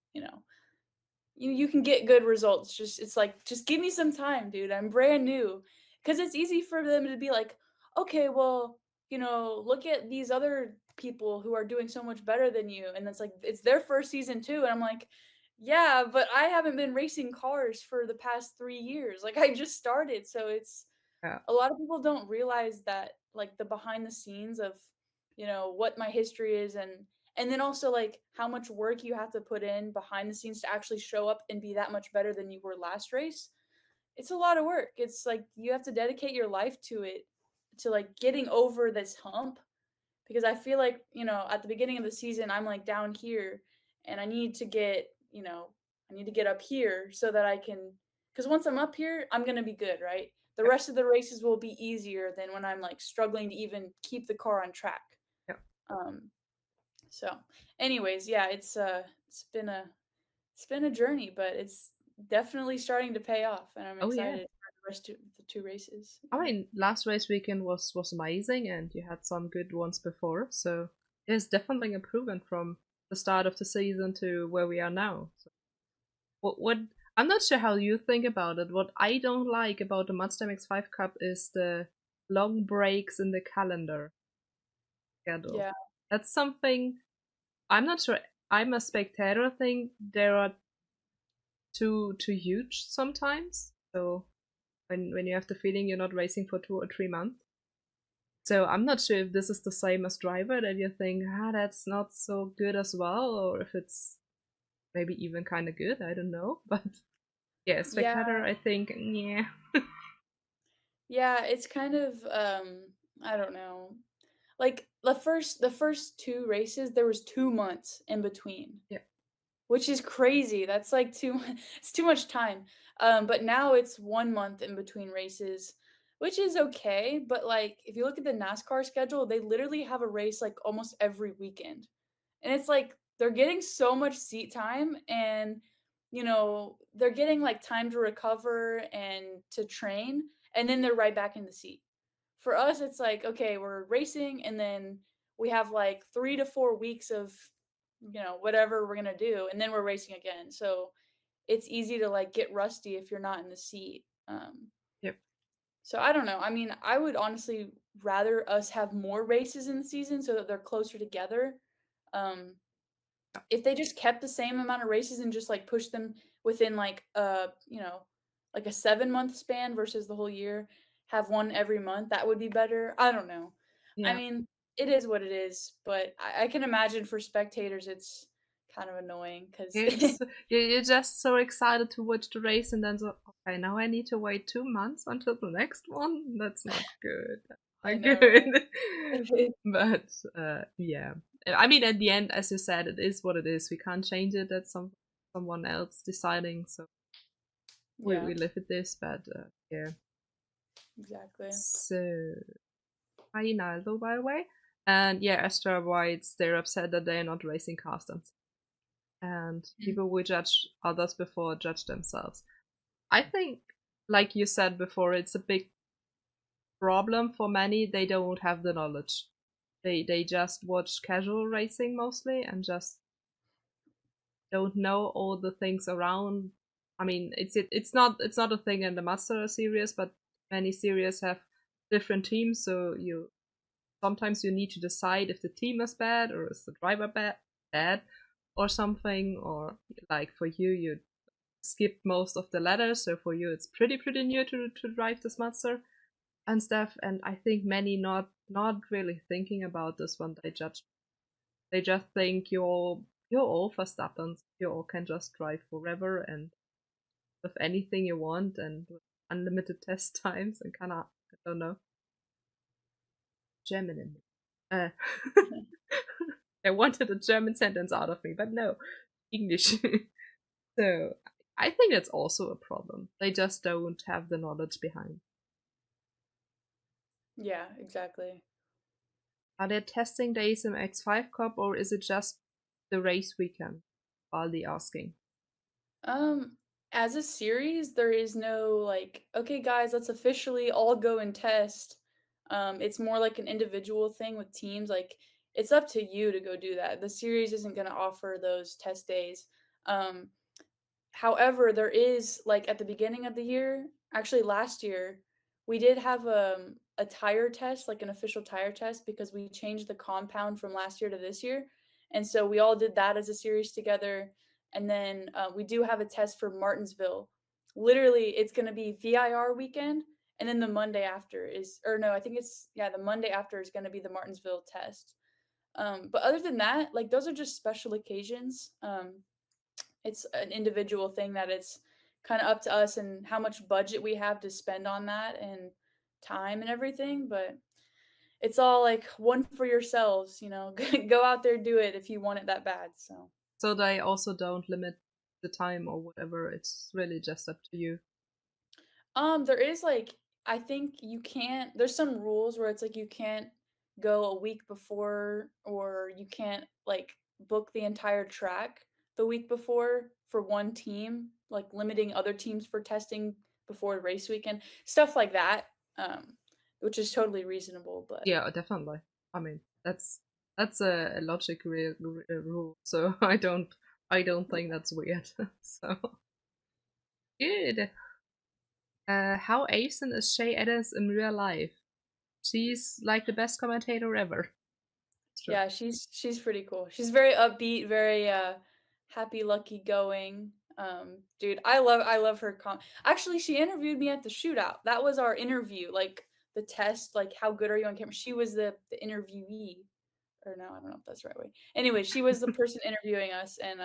you can get good results. Just it's like just give me some time, dude. I'm brand new. Cuz it's easy for them to be like, "Okay, well, look at these other people who are doing so much better than you." And it's like it's their first season too, and I'm like, "Yeah, but I haven't been racing cars for the past 3 years. Like I just started." So it's yeah, a lot of people don't realize that like the behind the scenes of what my history is, and then also like how much work you have to put in behind the scenes to actually show up and be that much better than you were last race. It's a lot of work. It's like you have to dedicate your life to it, to like getting over this hump, because I feel like, at the beginning of the season I'm like down here, and I need to get up here so that I can, cuz once I'm up here, I'm going to be good, right? The yeah, rest of the races will be easier than when I'm like struggling to even keep the car on track. yeah. Um so anyways, yeah, it's been a journey, but it's definitely starting to pay off, and I'm Oh yeah. excited for the two races. I Yeah. mean, last race weekend was amazing, and you had some good ones before, so it's definitely improvement from the start of the season to where we are now. So what I'm not sure how you think about it. What I don't like about the Mazda MX-5 Cup is the long breaks in the calendar schedule. Yeah. That's something I'm not sure. I'm a spectator. Think there are too huge sometimes. So when you have the feeling you're not racing for 2 or 3 months. So I'm not sure if this is the same as driver that you think, that's not so good as well, or if it's maybe even kind of good. I don't know, but yeah, Yeah. spectator. I think yeah, Yeah, it's kind of I don't know. Like the first two races there was 2 months in between, yeah, which is crazy. That's like too it's too much time. But now it's 1 month in between races, which is okay, but like if you look at the NASCAR schedule, they literally have a race like almost every weekend. And it's like they're getting so much seat time, and they're getting like time to recover and to train, and then they're right back in the seat. For us it's like, okay, we're racing, and then we have like 3 to 4 weeks of whatever we're going to do, and then we're racing again. So it's easy to like get rusty if you're not in the seat. yep, So I don't know. I mean, I would honestly rather us have more races in the season so that they're closer together. Um, if they just kept the same amount of races and just like pushed them within like like a 7 month span versus the whole year, have one every month, that would be better. I don't know. I yeah. mean, it is what it is, but I can imagine for spectators it's kind of annoying because It's you're just so excited to watch the race, and then so okay, now I need to wait 2 months until the next one. That's not good. I That's not know, right? good. But yeah, I mean, at the end, as you said, it is what it is. We can't change it. That's someone else deciding. So Yeah, we live with this. But yeah. exactly. So Ronaldo, by the way, and yeah, Astra Whites. They're upset that they're not racing customs, and Mm. people will judge others before judge themselves. I think, like you said before, it's a big problem for many. They don't have the knowledge. They just watch casual racing mostly and just don't know all the things around. I mean, it's not a thing in the Master series, but many series have different teams, so you sometimes you need to decide if the team is bad or is the driver bad or something, or like for you, you skipped most of the ladders, so for you it's pretty new to drive this Master and stuff. And I think many not really thinking about this one. They just think you're all Verstappen. You all can just drive forever and with anything you want and with unlimited test times and kinda I don't know German in me. Uh, I wanted a German sentence out of me, but no, English. So I think that's also a problem. They just don't have the knowledge behind. Yeah, exactly. Are there testing days in MX-5 Cup, or is it just the race weekend? Baldi asking. Um, as a series, there is no like, okay, guys, let's officially all go and test. It's more like an individual thing with teams. Like, it's up to you to go do that. The series isn't going to offer those test days. Um, However, there is like at the beginning of the year, actually last year, we did have a tire test, like an official tire test, because we changed the compound from last year to this year, and so we all did that as a series together. And then we do have a test for Martinsville. Literally, it's going to be VIR weekend, and then the Monday after is, or no, I think it's yeah, the Monday after is going to be the Martinsville test. But other than that, like those are just special occasions. It's an individual thing that it's kind of up to us and how much budget we have to spend on that and time and everything. But it's all like one for yourselves, you know, go out there, do it if you want it that bad. So, So they also don't limit the time or whatever. It's really just up to you. there is like, I think you can't, there's some rules where it's like you can't go a week before or you can't like book the entire track the week before for one team, like limiting other teams for testing before race weekend, stuff like that, which is totally reasonable. But Yeah, definitely. I mean, that's a logic rule. So I don't think that's weird. So good. How Asian is Shay Adams in real life? She's like the best commentator ever. It's true. yeah, she's pretty cool. She's very upbeat, very happy, lucky going. Dude, I love her Actually, she interviewed me at the shootout. That was our interview, like the test, like how good are you on camera? She was the interviewee. Or no, I don't know if that's the right way. Anyway, she was the person interviewing us, and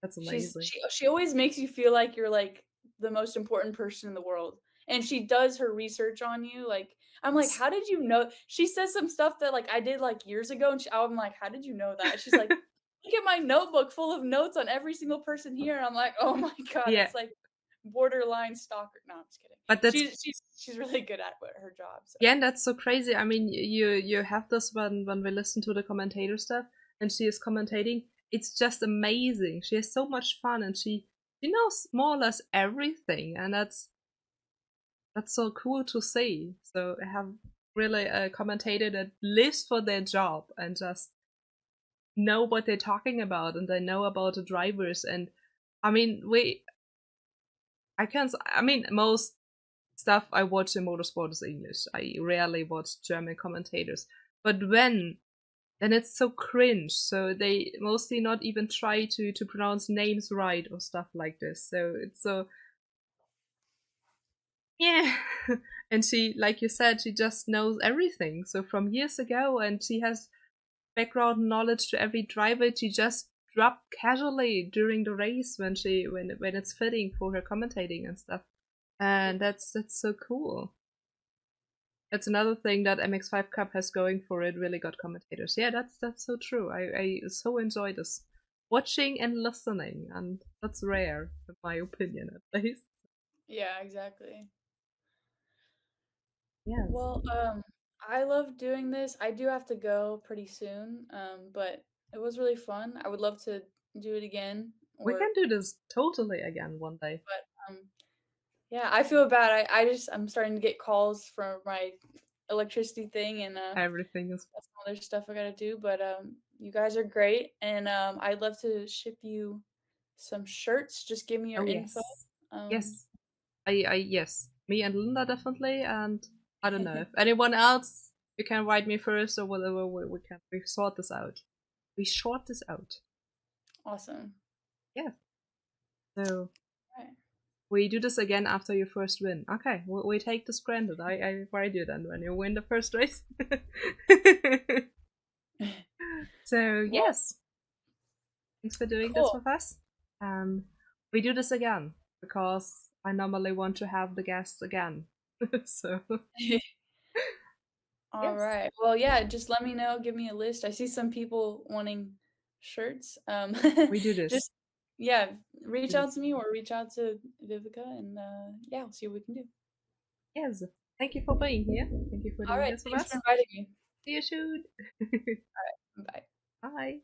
That's amazing. she always makes you feel like you're like the most important person in the world. And she does her research on you. Like I'm like, how did you know? She says some stuff that like I did like years ago, and I'm like, how did you know that? She's like, look at my notebook full of notes on every single person here. And I'm like, oh my god, Yeah, it's like borderline stalker. No, I'm just kidding. but that's She's really good at her job. So yeah, and that's so crazy. I mean, you have this when we listen to the commentator stuff, and she is commentating. It's just amazing. She has so much fun, and she knows more or less everything, and that's so cool to see. So I have really a commentator that lives for their job and just know what they're talking about, and they know about the drivers. And I mean, I mean, most stuff I watch in motorsport is English. I rarely watch German commentators. But then it's so cringe. So they mostly not even try to pronounce names right or stuff like this. So it's so yeah. And she, like you said, she just knows everything. So from years ago, and she has background knowledge to every driver. She just dropped casually during the race when it's fitting for her commentating and stuff. And that's so cool. That's another thing that MX-5 Cup has going for it. Really good commentators. Yeah, that's so true. I so enjoy this watching and listening, and that's rare, in my opinion, at least. yeah, exactly. Yes, Well, I love doing this. I do have to go pretty soon, but it was really fun. I would love to do it again, we or can do this totally again one day. but yeah, I feel bad. I'm starting to get calls from my electricity thing, and Everything is. that's some other stuff I gotta do. But you guys are great, and I'd love to ship you some shirts. Just give me your Oh info. yes, Um, yes. I yes. Me and Linda definitely, and I don't know if anyone else. You can write me first or whatever. We sort this out. We sort this out. awesome. Yeah. So All we do this again after your first win. Okay, we take this granted. I write you then when you win the first race. right. So Well, yes, thanks for doing this cool. with us. Um, we do this again because I normally want to have the guests again. So All yes, right. Well, yeah, just let me know, give me a list. I see some people wanting shirts. we do this. Just yeah, Do reach out this. to me or reach out to Vivica and yeah, we'll see what we can do. Yes. Thank you for being here. Thank you for All doing right, this with thanks for us. inviting me. See you soon. Bye. Bye.